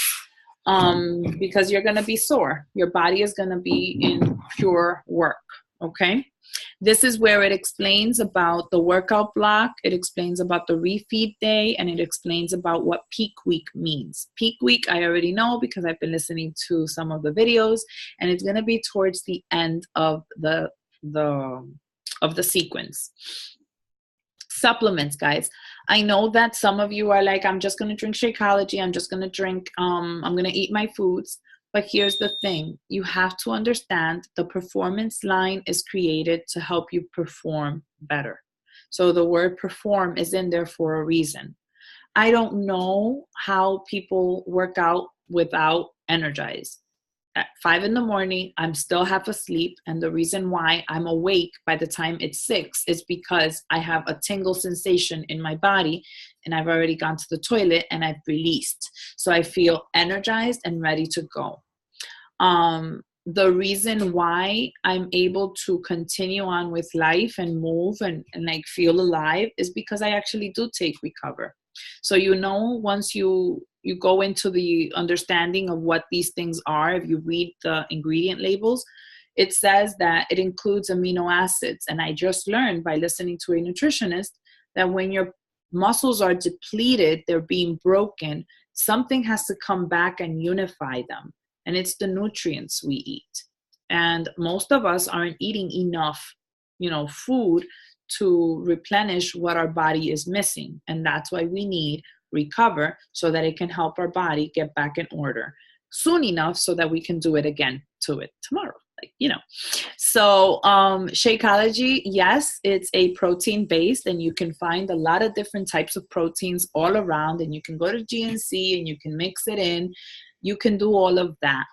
[SPEAKER 1] because you're going to be sore. Your body is going to be in pure work. Okay. This is where it explains about the workout block. It explains about the refeed day, and it explains about what peak week means. Peak week, I already know because I've been listening to some of the videos, and it's going to be towards the end of the sequence. Supplements, guys. I know that some of you are like, I'm just going to drink Shakeology. I'm just going to drink, I'm going to eat my foods. But here's the thing. You have to understand the performance line is created to help you perform better. So the word perform is in there for a reason. I don't know how people work out without energize. At 5 a.m, I'm still half asleep. And the reason why I'm awake by the time it's 6 is because I have a tingle sensation in my body and I've already gone to the toilet and I've released. So I feel energized and ready to go. The reason why I'm able to continue on with life and move and like feel alive is because I actually do take Recover. So, once you go into the understanding of what these things are, if you read the ingredient labels, it says that it includes amino acids. And I just learned by listening to a nutritionist that when your muscles are depleted, they're being broken, something has to come back and unify them. And it's the nutrients we eat. And most of us aren't eating enough, food to replenish what our body is missing. And that's why we need Recover, so that it can help our body get back in order soon enough so that we can do it again to it tomorroh. So Shakeology, yes, it's a protein based, and you can find a lot of different types of proteins all around, and you can go to GNC and you can mix it in. You can do all of that.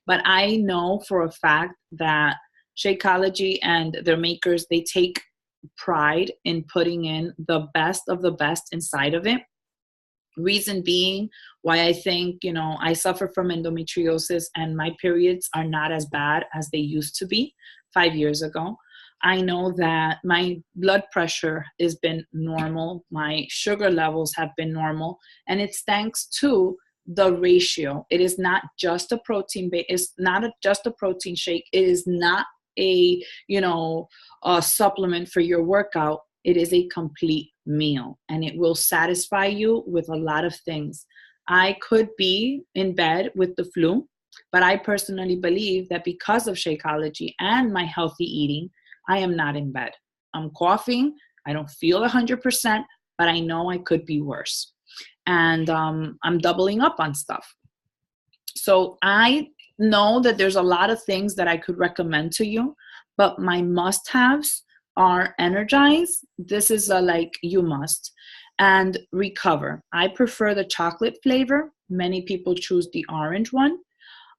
[SPEAKER 1] But I know for a fact that Shakeology and their makers, they take pride in putting in the best of the best inside of it. Reason being why I think, I suffer from endometriosis and my periods are not as bad as they used to be 5 years ago. I know that my blood pressure has been normal. My sugar levels have been normal. And it's thanks to the ratio. It is not just a protein, it's not just a protein shake. It is not a supplement for your workout. It is a complete meal, and it will satisfy you with a lot of things. I could be in bed with the flu, but I personally believe that because of Shakeology and my healthy eating, I am not in bed. I'm coughing. I don't feel 100%, but I know I could be worse. And I'm doubling up on stuff. So I know that there's a lot of things that I could recommend to you, but my must-haves are Energize. This is you must. And Recover. I prefer the chocolate flavor. Many people choose the orange one.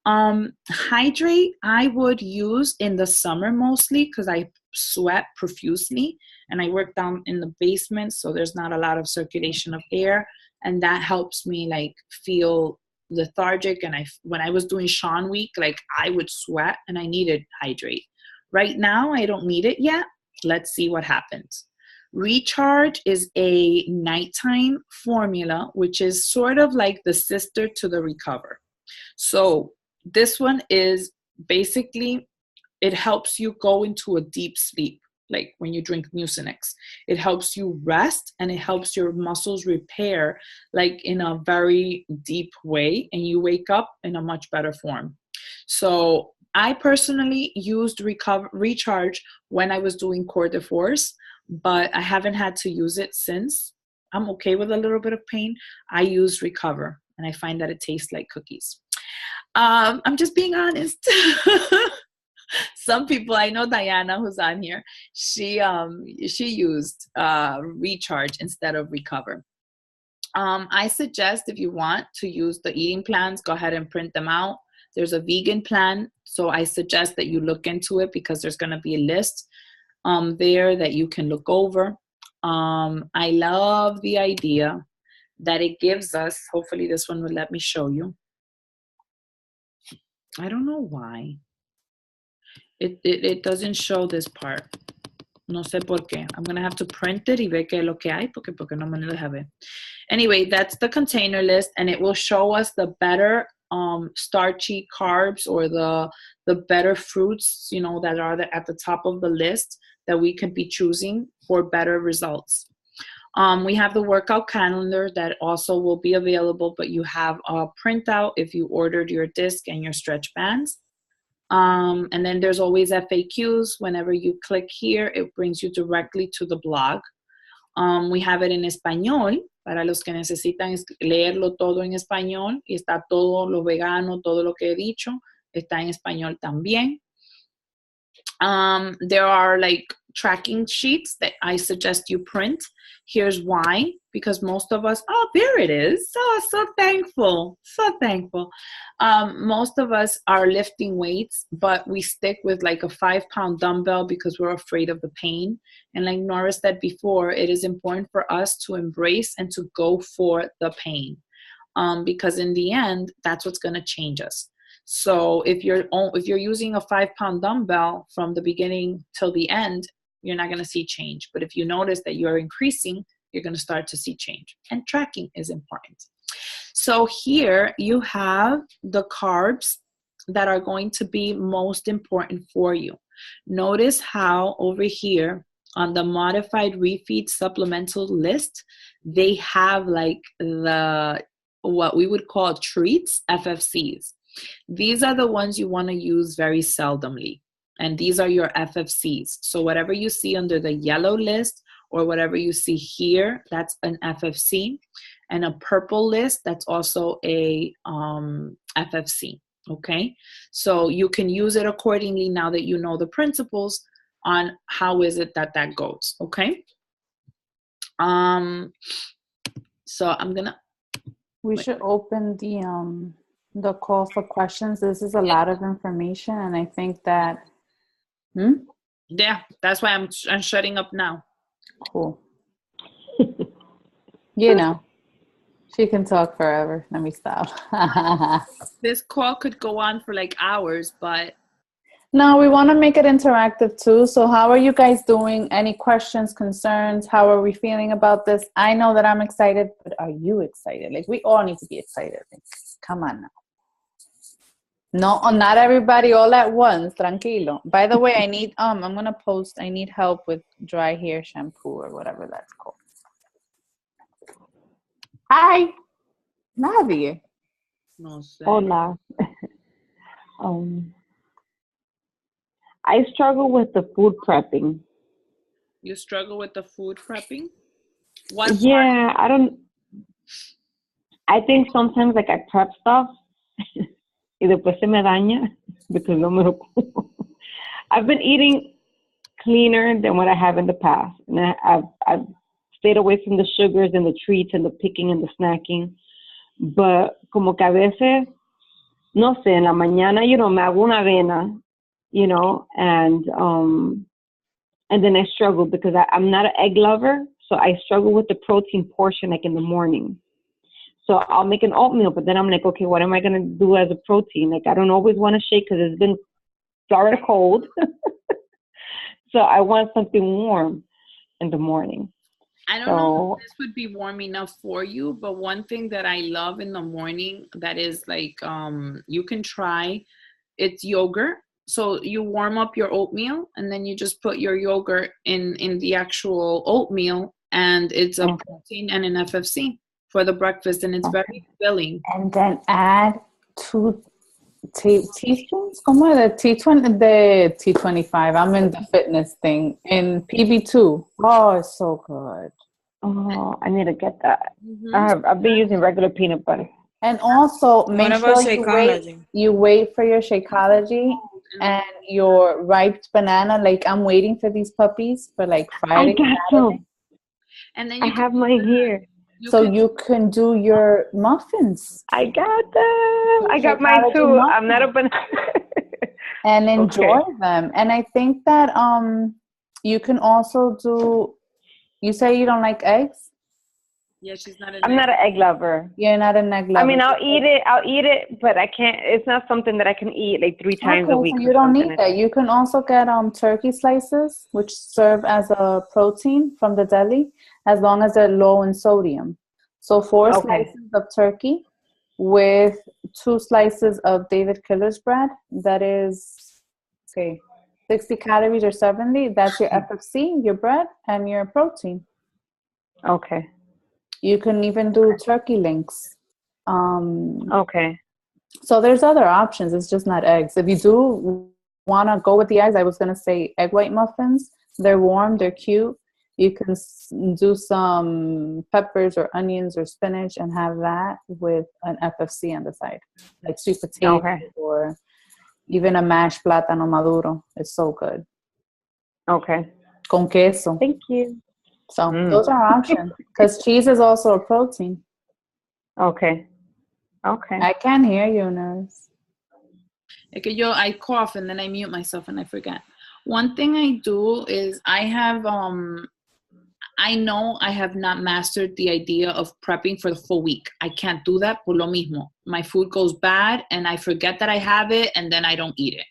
[SPEAKER 1] Hydrate, I would use in the summer mostly because I sweat profusely and I work down in the basement, so there's not a lot of circulation of air, and that helps me feel lethargic. And when I was doing Sean Week, I would sweat and I needed Hydrate. Right now, I don't need it yet. Let's see what happens. Recharge is a nighttime formula, which is sort of like the sister to the Recover. So this one is basically, it helps you go into a deep sleep. Like when you drink Mucinex, it helps you rest and it helps your muscles repair in a very deep way, and you wake up in a much better form. So I personally used Recharge when I was doing Cours de Force, but I haven't had to use it since. I'm okay with a little bit of pain. I use Recover, and I find that it tastes like cookies. I'm just being honest. Some people, I know Diana, who's on here, she used Recharge instead of Recover. I suggest if you want to use the eating plans, go ahead and print them out. There's a vegan plan, so I suggest that you look into it because there's going to be a list there that you can look over. I love the idea that it gives us, hopefully this one will let me show you. I don't know why. It doesn't show this part. No sé por qué. I'm going to have to print it y ver qué es lo que hay porque no me lo deja ver. Anyway, that's the container list, and it will show us the better starchy carbs or the better fruits, that are at the top of the list that we could be choosing for better results. We have the workout calendar that also will be available, but you have a printout if you ordered your disc and your stretch bands. And then there's always FAQs. Whenever you click here, it brings you directly to the blog. We have it en español, para los que necesitan leerlo todo en español, y está todo lo vegano, todo lo que he dicho, está en español también. There are like tracking sheets that I suggest you print. Here's why, because most of us, there it is. So thankful. Most of us are lifting weights, but we stick with like a 5-pound dumbbell because we're afraid of the pain. And like Nora said before, it is important for us to embrace and to go for the pain, because in the end, that's what's going to change us. So if you're using a 5-pound dumbbell from the beginning till the end, you're not going to see change. But if you notice that you're increasing, you're going to start to see change. And tracking is important. So here you have the carbs that are going to be most important for you. Notice how over here on the modified refeed supplemental list, they have like what we would call treats, FFCs. These are the ones you want to use very seldomly. And these are your FFCs. So whatever you see under the yellow list or whatever you see here, that's an FFC. And a purple list, that's also a FFC. Okay? So you can use it accordingly now that you know the principles on how is it that goes. Okay? So I'm going to...
[SPEAKER 2] We should open the call for questions. This is a lot of information, and I think that
[SPEAKER 1] yeah, that's why I'm shutting up now.
[SPEAKER 2] Cool. She can talk forever. Let me stop.
[SPEAKER 1] This call could go on for like hours, but
[SPEAKER 2] no, we want to make it interactive too. So how are you guys doing? Any questions, concerns? How are we feeling about this? I know that I'm excited, but are you excited? Like, we all need to be excited. Like, come on now. No, not everybody all at once. Tranquilo. By the way, I need I'm gonna post. I need help with dry hair shampoo or whatever that's called. Hi, nadie.
[SPEAKER 1] No sé.
[SPEAKER 4] Hola. I struggle with the food prepping.
[SPEAKER 1] You struggle with the food prepping? What?
[SPEAKER 4] Yeah, I think sometimes like I prep stuff. Y después se me daña because no me lo como. I've been eating cleaner than what I have in the past. And I've stayed away from the sugars and the treats and the picking and the snacking. But como que a veces, no sé, en la mañana, me hago una avena, and then I struggle because I'm not an egg lover. So I struggle with the protein portion like in the morning. So I'll make an oatmeal, but then I'm like, okay, what am I going to do as a protein? Like, I don't always want to shake because it's been Florida cold. So I want something warm in the morning.
[SPEAKER 1] I don't know if this would be warm enough for you, but one thing that I love in the morning that is like, you can try, it's yogurt. So you warm up your oatmeal and then you just put your yogurt in the actual oatmeal, and it's a protein and an FFC for the breakfast, and it's very filling.
[SPEAKER 2] And then add 2 teaspoons. Como the T25. I'm in the fitness thing in PB2. Oh, it's so good.
[SPEAKER 4] Oh, I need to get that. I've been using regular peanut butter.
[SPEAKER 2] And also make sure you wait for your Shakeology and your ripe banana. Like, I'm waiting for these puppies for like Friday.
[SPEAKER 4] I got some.
[SPEAKER 1] And then
[SPEAKER 4] I have mine here.
[SPEAKER 2] You can do your muffins.
[SPEAKER 4] I got them. I got mine too. Muffins. I'm not a banana.
[SPEAKER 2] And enjoy them. And I think that you can also do. You say you don't like eggs?
[SPEAKER 1] Yeah, she's not.
[SPEAKER 4] I'm not an egg lover.
[SPEAKER 2] You're not an egg lover.
[SPEAKER 4] I mean, I'll eat it, but I can't. It's not something that I can eat like 3 times a week.
[SPEAKER 2] So you don't need that. You can also get turkey slices, which serve as a protein from the deli, as long as they're low in sodium. So 4 slices of turkey with 2 slices of David Killer's bread. That is, 60 calories or 70. That's your FFC, your bread, and your protein.
[SPEAKER 4] Okay.
[SPEAKER 2] You can even do turkey links.
[SPEAKER 4] Okay.
[SPEAKER 2] So there's other options. It's just not eggs. If you do want to go with the eggs, I was going to say egg white muffins. They're warm. They're cute. You can do some peppers or onions or spinach and have that with an FFC on the side, like sweet potato or even a mashed plátano maduro. It's so good.
[SPEAKER 4] Okay.
[SPEAKER 2] Con queso.
[SPEAKER 4] Thank you.
[SPEAKER 2] So those are options because cheese is also a protein.
[SPEAKER 4] Okay. Okay.
[SPEAKER 2] I can hear you, nurse.
[SPEAKER 1] I cough and then I mute myself and I forget. One thing I do is I know I have not mastered the idea of prepping for the full week. I can't do that por lo mismo. My food goes bad and I forget that I have it and then I don't eat it.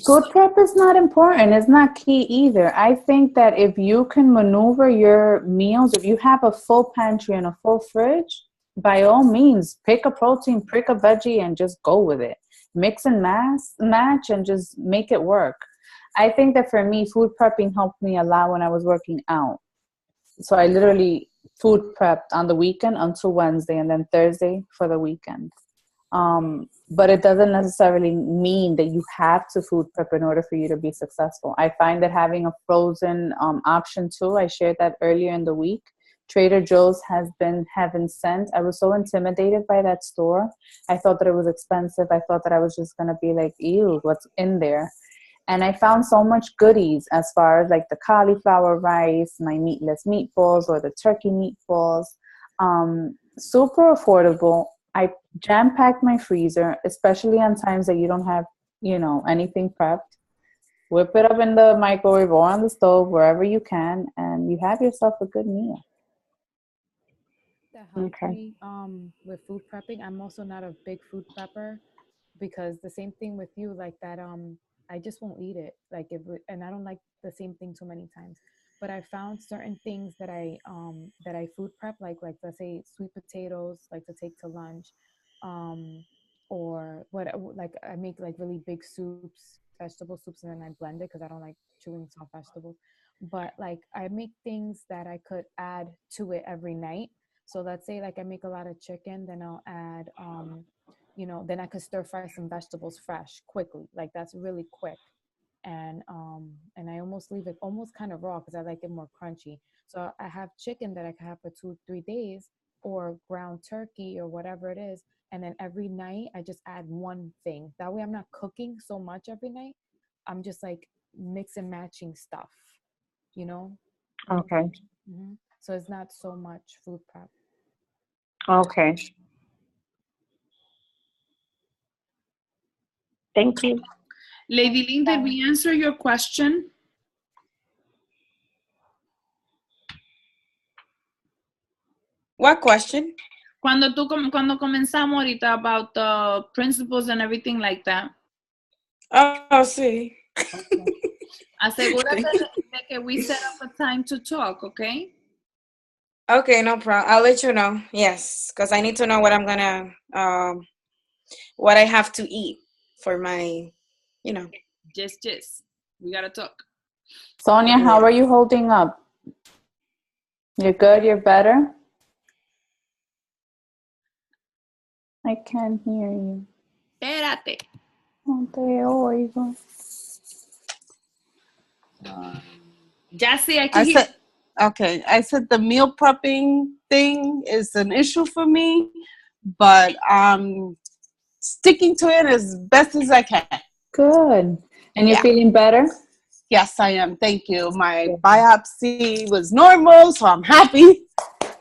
[SPEAKER 2] Food prep is not important. It's not key either. I think that if you can maneuver your meals, if you have a full pantry and a full fridge, by all means, pick a protein, pick a veggie, and just go with it. Mix and match and just make it work. I think that for me, food prepping helped me a lot when I was working out. So I literally food prepped on the weekend until Wednesday and then Thursday for the weekend. But it doesn't necessarily mean that you have to food prep in order for you to be successful. I find that having a frozen option too, I shared that earlier in the week. Trader Joe's has been heaven sent. I was so intimidated by that store. I thought that it was expensive. I thought that I was just going to be like, ew, what's in there? And I found so much goodies as far as like the cauliflower rice, my meatless meatballs or the turkey meatballs. Super affordable. I jam-packed my freezer, especially on times that you don't have, anything prepped. Whip it up in the microwave or on the stove, wherever you can, and you have yourself a good meal.
[SPEAKER 3] That helps me with food prepping. I'm also not a big food prepper because the same thing with you, like that, I just won't eat it. And I don't like the same thing too many times. But I found certain things that I food prep, like let's say sweet potatoes, like to take to lunch, or what, like I make like really big soups, vegetable soups, and then I blend it because I don't like chewing soft vegetables. But like I make things that I could add to it every night. So let's say like I make a lot of chicken, then I'll add, then I could stir fry some vegetables fresh quickly. Like that's really quick. And I almost leave it almost kind of raw because I like it more crunchy. So I have chicken that I can have for 2-3 days, or ground turkey or whatever it is. And then every night I just add one thing. That way I'm not cooking so much every night. I'm just like mix and matching stuff,
[SPEAKER 4] Okay.
[SPEAKER 3] Mm-hmm. So it's not so much food prep.
[SPEAKER 4] Okay. Thank you.
[SPEAKER 1] Lady Lynn, did we answer your question?
[SPEAKER 5] What question?
[SPEAKER 1] Cuando comenzamos ahorita about the principles and everything like that.
[SPEAKER 5] Oh, sí.
[SPEAKER 1] Okay. Asegúrate de que we set up a time to talk, okay?
[SPEAKER 5] Okay, no problem. I'll let you know. Yes, because I need to know what I'm gonna, what I have to eat for my,
[SPEAKER 1] Just. We gotta talk.
[SPEAKER 2] Sonia, how are you holding up? You're good? You're better? I can't hear you.
[SPEAKER 1] Espérate.
[SPEAKER 2] No te oigo.
[SPEAKER 1] Jassy, I can hear
[SPEAKER 6] said, okay, I said the meal prepping thing is an issue for me, but I'm sticking to it as best as I can.
[SPEAKER 2] Good. And you're feeling better?
[SPEAKER 6] Yes, I am. Thank you. My biopsy was normal, so I'm happy.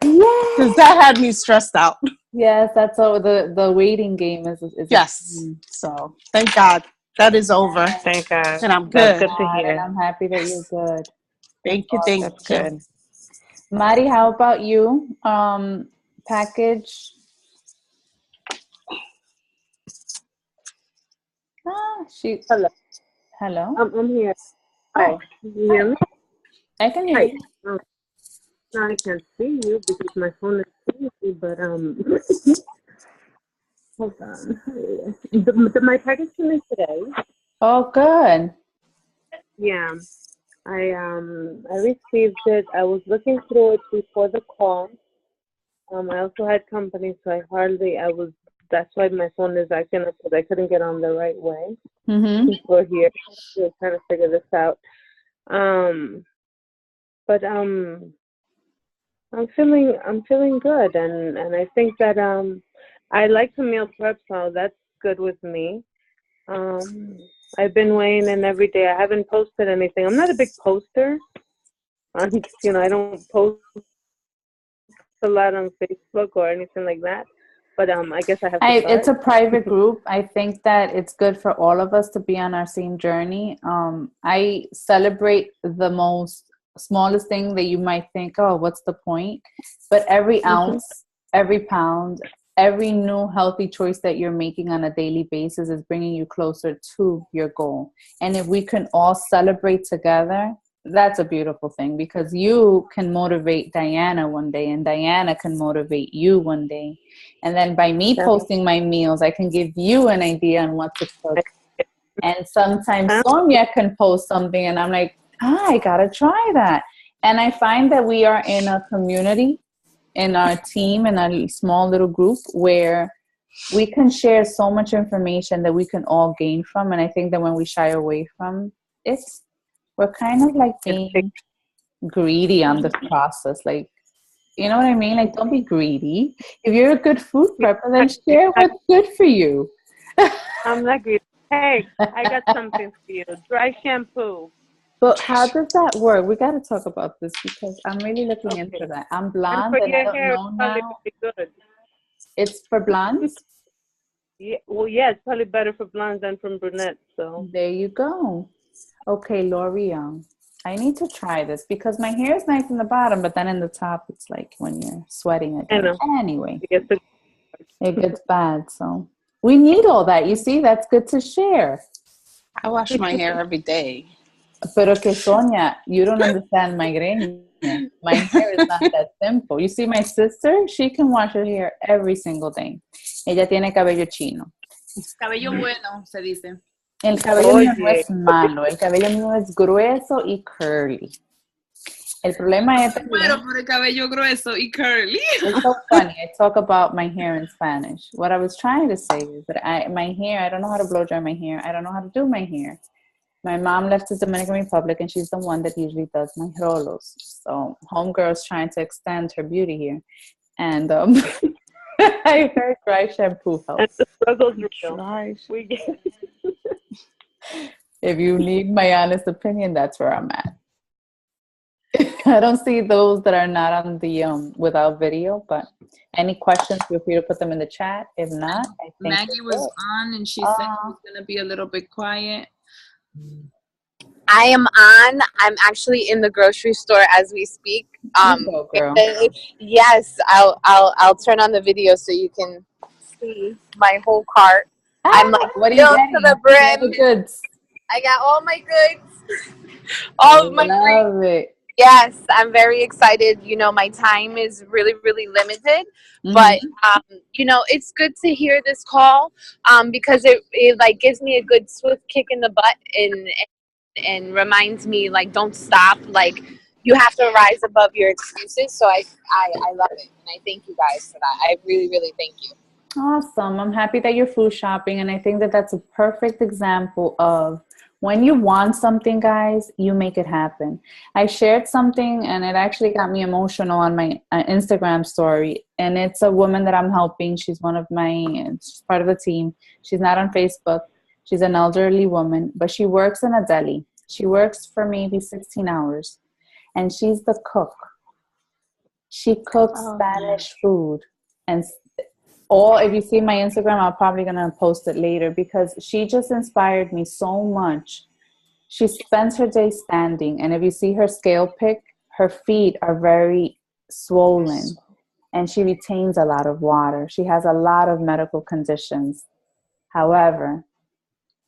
[SPEAKER 6] Because that had me stressed out.
[SPEAKER 2] Yes, that's all. The waiting game is
[SPEAKER 6] yes. So thank God that is over.
[SPEAKER 4] Thank God.
[SPEAKER 6] And I'm good.
[SPEAKER 4] That's good to hear.
[SPEAKER 2] And I'm happy that you're good.
[SPEAKER 6] Thank you. Thank
[SPEAKER 4] That's
[SPEAKER 6] you.
[SPEAKER 4] good.
[SPEAKER 2] Mari, how about you? Package.
[SPEAKER 7] Hello.
[SPEAKER 2] Hello.
[SPEAKER 7] I'm here. Hi. Can you hear me?
[SPEAKER 2] I can hear you.
[SPEAKER 7] Now I can't see you because my phone is busy, but Hold on. My package came in today.
[SPEAKER 2] Oh, good.
[SPEAKER 7] Yeah. I received it. I was looking through it before the call. I also had company, so that's why my phone is acting up because I couldn't get on the right way.
[SPEAKER 2] Mm-hmm.
[SPEAKER 7] People here. We're trying to figure this out. But I'm feeling good, and I think that I like to meal prep, so that's good with me. I've been weighing in every day. I haven't posted anything. I'm not a big poster. I don't post a lot on Facebook or anything like that. But I guess I have to
[SPEAKER 2] It's
[SPEAKER 7] start.
[SPEAKER 2] a private group. I think that it's good for all of us to be on our same journey. I celebrate the most smallest thing that you might think, oh, what's the point? But every ounce, every pound, every new healthy choice that you're making on a daily basis is bringing you closer to your goal. And if we can all celebrate together, that's a beautiful thing, because you can motivate Diana one day and Diana can motivate you one day. And then by me posting my meals, I can give you an idea on what to cook. And sometimes Sonia can post something and I'm like, I gotta try that. And I find that we are in a community, in our team, in a small little group where we can share so much information that we can all gain from. And I think that when we shy away from it, we're kind of like being greedy on the process. Like, you know what I mean? Like, don't be greedy. If you're a good food prepper, then share what's good for you.
[SPEAKER 7] I'm not greedy. Hey, I got something for you. Dry shampoo.
[SPEAKER 2] But how does that work? We got to talk about this because I'm really looking into that. I'm blonde and I don't know now.
[SPEAKER 7] Good.
[SPEAKER 2] It's for blondes?
[SPEAKER 7] Yeah, well, yeah, it's probably better for blondes than for brunettes. So
[SPEAKER 2] there you go. Okay, L'Oreal. I need to try this because my hair is nice in the bottom, but then in the top, it's like when you're sweating again. Anyway, it gets bad. So we need all that. You see, that's good to share.
[SPEAKER 6] I wash my hair every day.
[SPEAKER 2] Pero que Sonia, you don't understand migraine. My hair is not that simple. You see, my sister, she can wash her hair every single day. Ella tiene cabello chino.
[SPEAKER 1] Cabello bueno, se dice.
[SPEAKER 2] El cabello mío no es malo, el cabello mío es grueso y curly. El problema es...
[SPEAKER 1] Bueno, por el cabello grueso y curly.
[SPEAKER 2] It's so funny. I talk about my hair in Spanish. What I was trying to say is that my hair, I don't know how to blow dry my hair. I don't know how to do my hair. My mom left the Dominican Republic, and she's the one that usually does my rolos. So homegirl's trying to extend her beauty here. And I heard dry shampoo helps.
[SPEAKER 7] The struggle's real. We get
[SPEAKER 2] If you need my honest opinion, that's where I'm at. I don't see those that are not on the without video, but any questions, feel free to put them in the chat. If not, I think
[SPEAKER 1] Maggie was on and she said she was going to be a little bit quiet.
[SPEAKER 8] I am on. I'm actually in the grocery store as we speak.
[SPEAKER 2] Go, girl.
[SPEAKER 8] Yes, I'll turn on the video so you can see my whole cart. I'm like
[SPEAKER 2] what are you getting?
[SPEAKER 8] to the brim.
[SPEAKER 2] The goods.
[SPEAKER 8] I got all my goods. All of my
[SPEAKER 2] love it.
[SPEAKER 8] Yes, I'm very excited. You know, my time is really, really limited, but you know, it's good to hear this call because it like gives me a good swift kick in the butt and reminds me like don't stop. Like you have to rise above your excuses. So I love it, and I thank you guys for that. I really, really thank you.
[SPEAKER 2] Awesome. I'm happy that you're food shopping, and I think that that's a perfect example of when you want something, guys, you make it happen. I shared something, and it actually got me emotional on my Instagram story, and it's a woman that I'm helping. She's she's part of the team. She's not on Facebook. She's an elderly woman, but she works in a deli. She works for maybe 16 hours, and she's the cook. She cooks Spanish food, and if you see my Instagram, I'm probably going to post it later because she just inspired me so much. She spends her day standing, and if you see her scale pic, her feet are very swollen, and she retains a lot of water. She has a lot of medical conditions. However,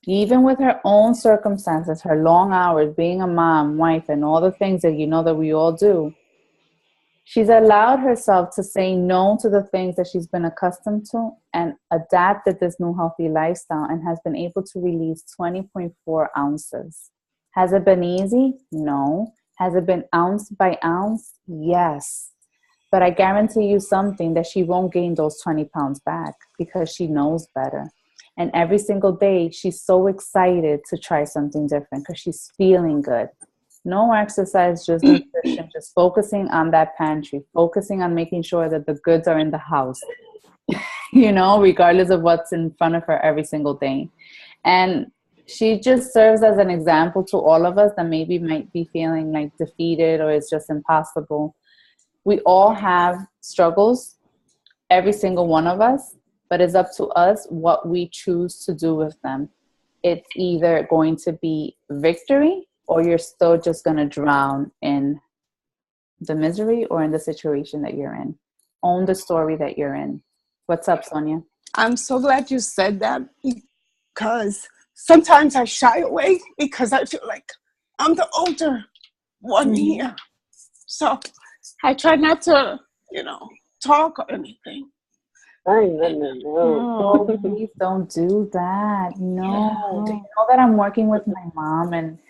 [SPEAKER 2] even with her own circumstances, her long hours, being a mom, wife, and all the things that you know that we all do, She's allowed herself to say no to the things that she's been accustomed to and adapted this new healthy lifestyle and has been able to release 20.4 ounces. Has it been easy? No. Has it been ounce by ounce? Yes. But I guarantee you something, that she won't gain those 20 pounds back because she knows better. And every single day, she's so excited to try something different because she's feeling good. No exercise, just nutrition, just focusing on that pantry, focusing on making sure that the goods are in the house, regardless of what's in front of her every single day. And she just serves as an example to all of us that maybe might be feeling like defeated or it's just impossible. We all have struggles, every single one of us, but it's up to us what we choose to do with them. It's either going to be victory, or you're still just going to drown in the misery or in the situation that you're in. Own the story that you're in. What's up, Sonia?
[SPEAKER 6] I'm so glad you said that, because sometimes I shy away because I feel like I'm the older one here. So I try not to, talk or anything.
[SPEAKER 2] Oh, please don't do that. No. Do you know that I'm working with my mom, and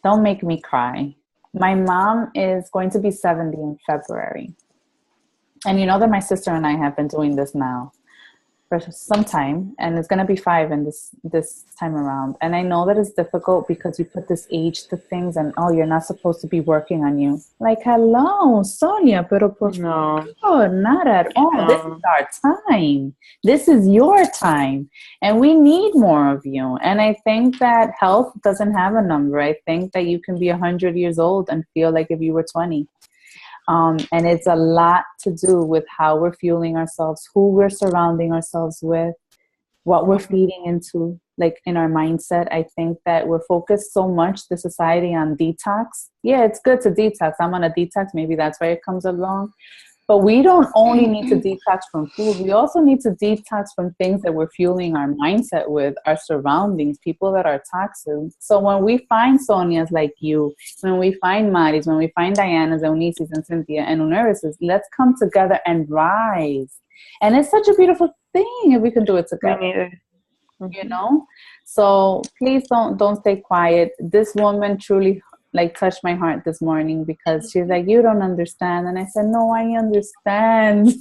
[SPEAKER 2] don't make me cry. My mom is going to be 70 in February. And you know that my sister and I have been doing this now for some time, and it's going to be 5 in this time around. And I know that it's difficult because we put this age to things, and you're not supposed to be working on you. Like, hello, Sonia, pero por favor, not at all. No. This is our time. This is your time, and we need more of you. And I think that health doesn't have a number. I think that you can be 100 years old and feel like if you were 20. And it's a lot to do with how we're fueling ourselves, who we're surrounding ourselves with, what we're feeding into, like in our mindset. I think that we're focused so much, the society, on detox. Yeah, it's good to detox. I'm on a detox. Maybe that's why it comes along. But we don't only need to detox from food. We also need to detox from things that we're fueling our mindset with, our surroundings, people that are toxic. So when we find Sonias like you, when we find Maris, when we find Diana's, Eunice's, and Cynthia, and Uneris's, let's come together and rise. And it's such a beautiful thing if we can do it together. So please don't stay quiet. This woman truly touched my heart this morning, because she's like, you don't understand. And I said, no, I understand.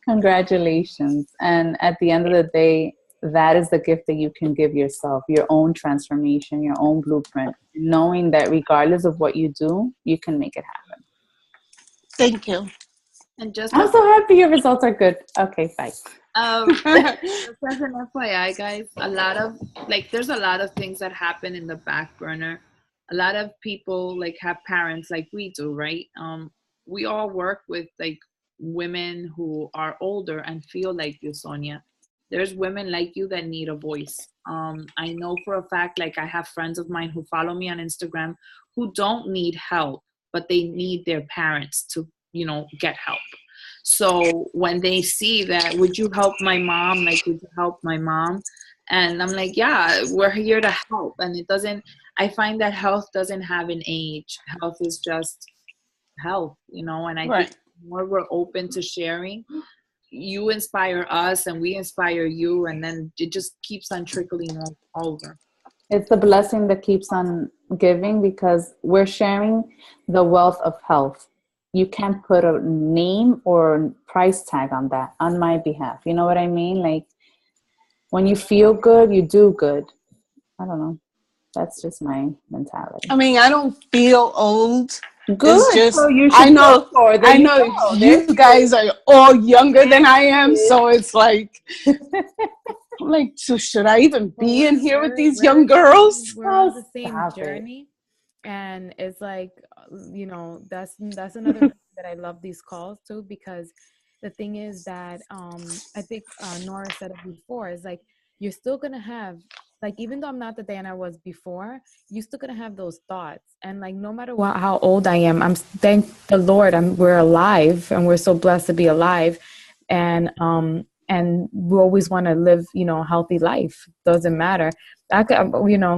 [SPEAKER 2] Congratulations. And at the end of the day, that is the gift that you can give yourself, your own transformation, your own blueprint, knowing that regardless of what you do, you can make it happen.
[SPEAKER 6] Thank you.
[SPEAKER 1] And
[SPEAKER 2] I'm so happy your results are good. Okay, bye.
[SPEAKER 1] Just as an FYI, guys, there's a lot of things that happen in the back burner. A lot of people have parents like we do, right? We all work with women who are older and feel like you, Sonia. There's women like you that need a voice. I know for a fact, I have friends of mine who follow me on Instagram who don't need help, but they need their parents to, get help. So when they see that, would you help my mom? Would you help my mom? And I'm like, yeah, we're here to help. And I find that health doesn't have an age. Health is just health, and I think the more we're open to sharing, you inspire us and we inspire you, and then it just keeps on trickling over.
[SPEAKER 2] It's the blessing that keeps on giving, because we're sharing the wealth of health. You can't put a name or price tag on that on my behalf. You know what I mean? When you feel good, you do good. I don't know. That's just my mentality.
[SPEAKER 6] I mean, I don't feel old.
[SPEAKER 2] Good.
[SPEAKER 6] It's just,
[SPEAKER 2] so you
[SPEAKER 6] I know you guys are all younger than I am, so it's so should I even be in here with these young girls?
[SPEAKER 3] We're on the same journey, and it's that's another thing that I love these calls too, because the thing is that I think Nora said it before, is you're still gonna have, even though I'm not the Diana I was before, you're still gonna have those thoughts. And no matter how old I am, thank the Lord, we're alive, and we're so blessed to be alive. And and we always want to live, a healthy life. Doesn't matter. I could,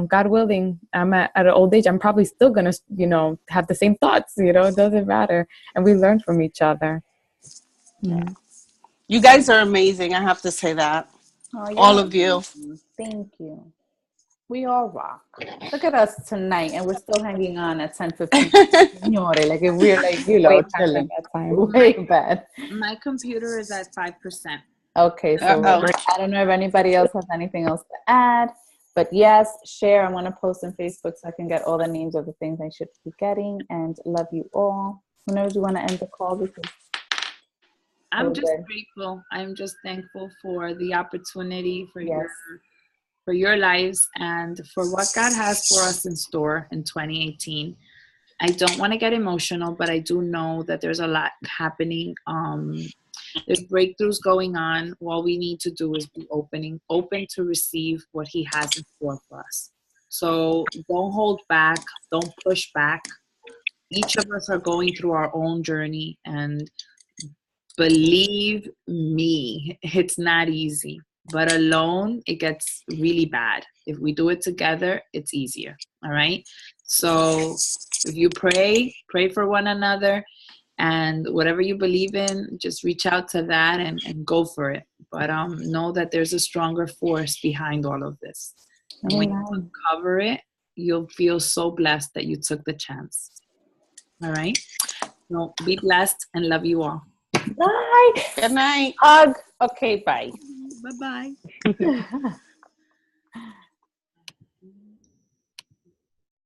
[SPEAKER 3] God willing, I'm at an old age, I'm probably still going to, have the same thoughts, it doesn't matter. And we learn from each other.
[SPEAKER 6] Yeah. You guys are amazing. I have to say that.
[SPEAKER 2] Oh,
[SPEAKER 6] all of you.
[SPEAKER 2] Thank you. We all rock. Look at us tonight, and we're still hanging on at 10:15. Like if we're like, chilling. Way bad.
[SPEAKER 1] My computer is at 5%.
[SPEAKER 2] Okay, so I don't know if anybody else has anything else to add, but yes, share. I'm going to post on Facebook so I can get all the names of the things I should be getting, and love you all. Whenever you want to end the call, because
[SPEAKER 1] I'm just grateful. I'm just thankful for the opportunity, for your lives, and for what God has for us in store in 2018. I don't want to get emotional, but I do know that there's a lot happening. There's breakthroughs going on. All we need to do is be open to receive what He has in store for us. So don't hold back. Don't push back. Each of us are going through our own journey, and believe me, it's not easy. But alone, it gets really bad. If we do it together, it's easier. All right? So if you pray for one another, and whatever you believe in, just reach out to that and go for it. But know that there's a stronger force behind all of this. And when you uncover it, you'll feel so blessed that you took the chance. All right? So be blessed and love you all.
[SPEAKER 2] Bye.
[SPEAKER 6] Good night.
[SPEAKER 2] Hug. Okay, bye.
[SPEAKER 1] Bye-bye.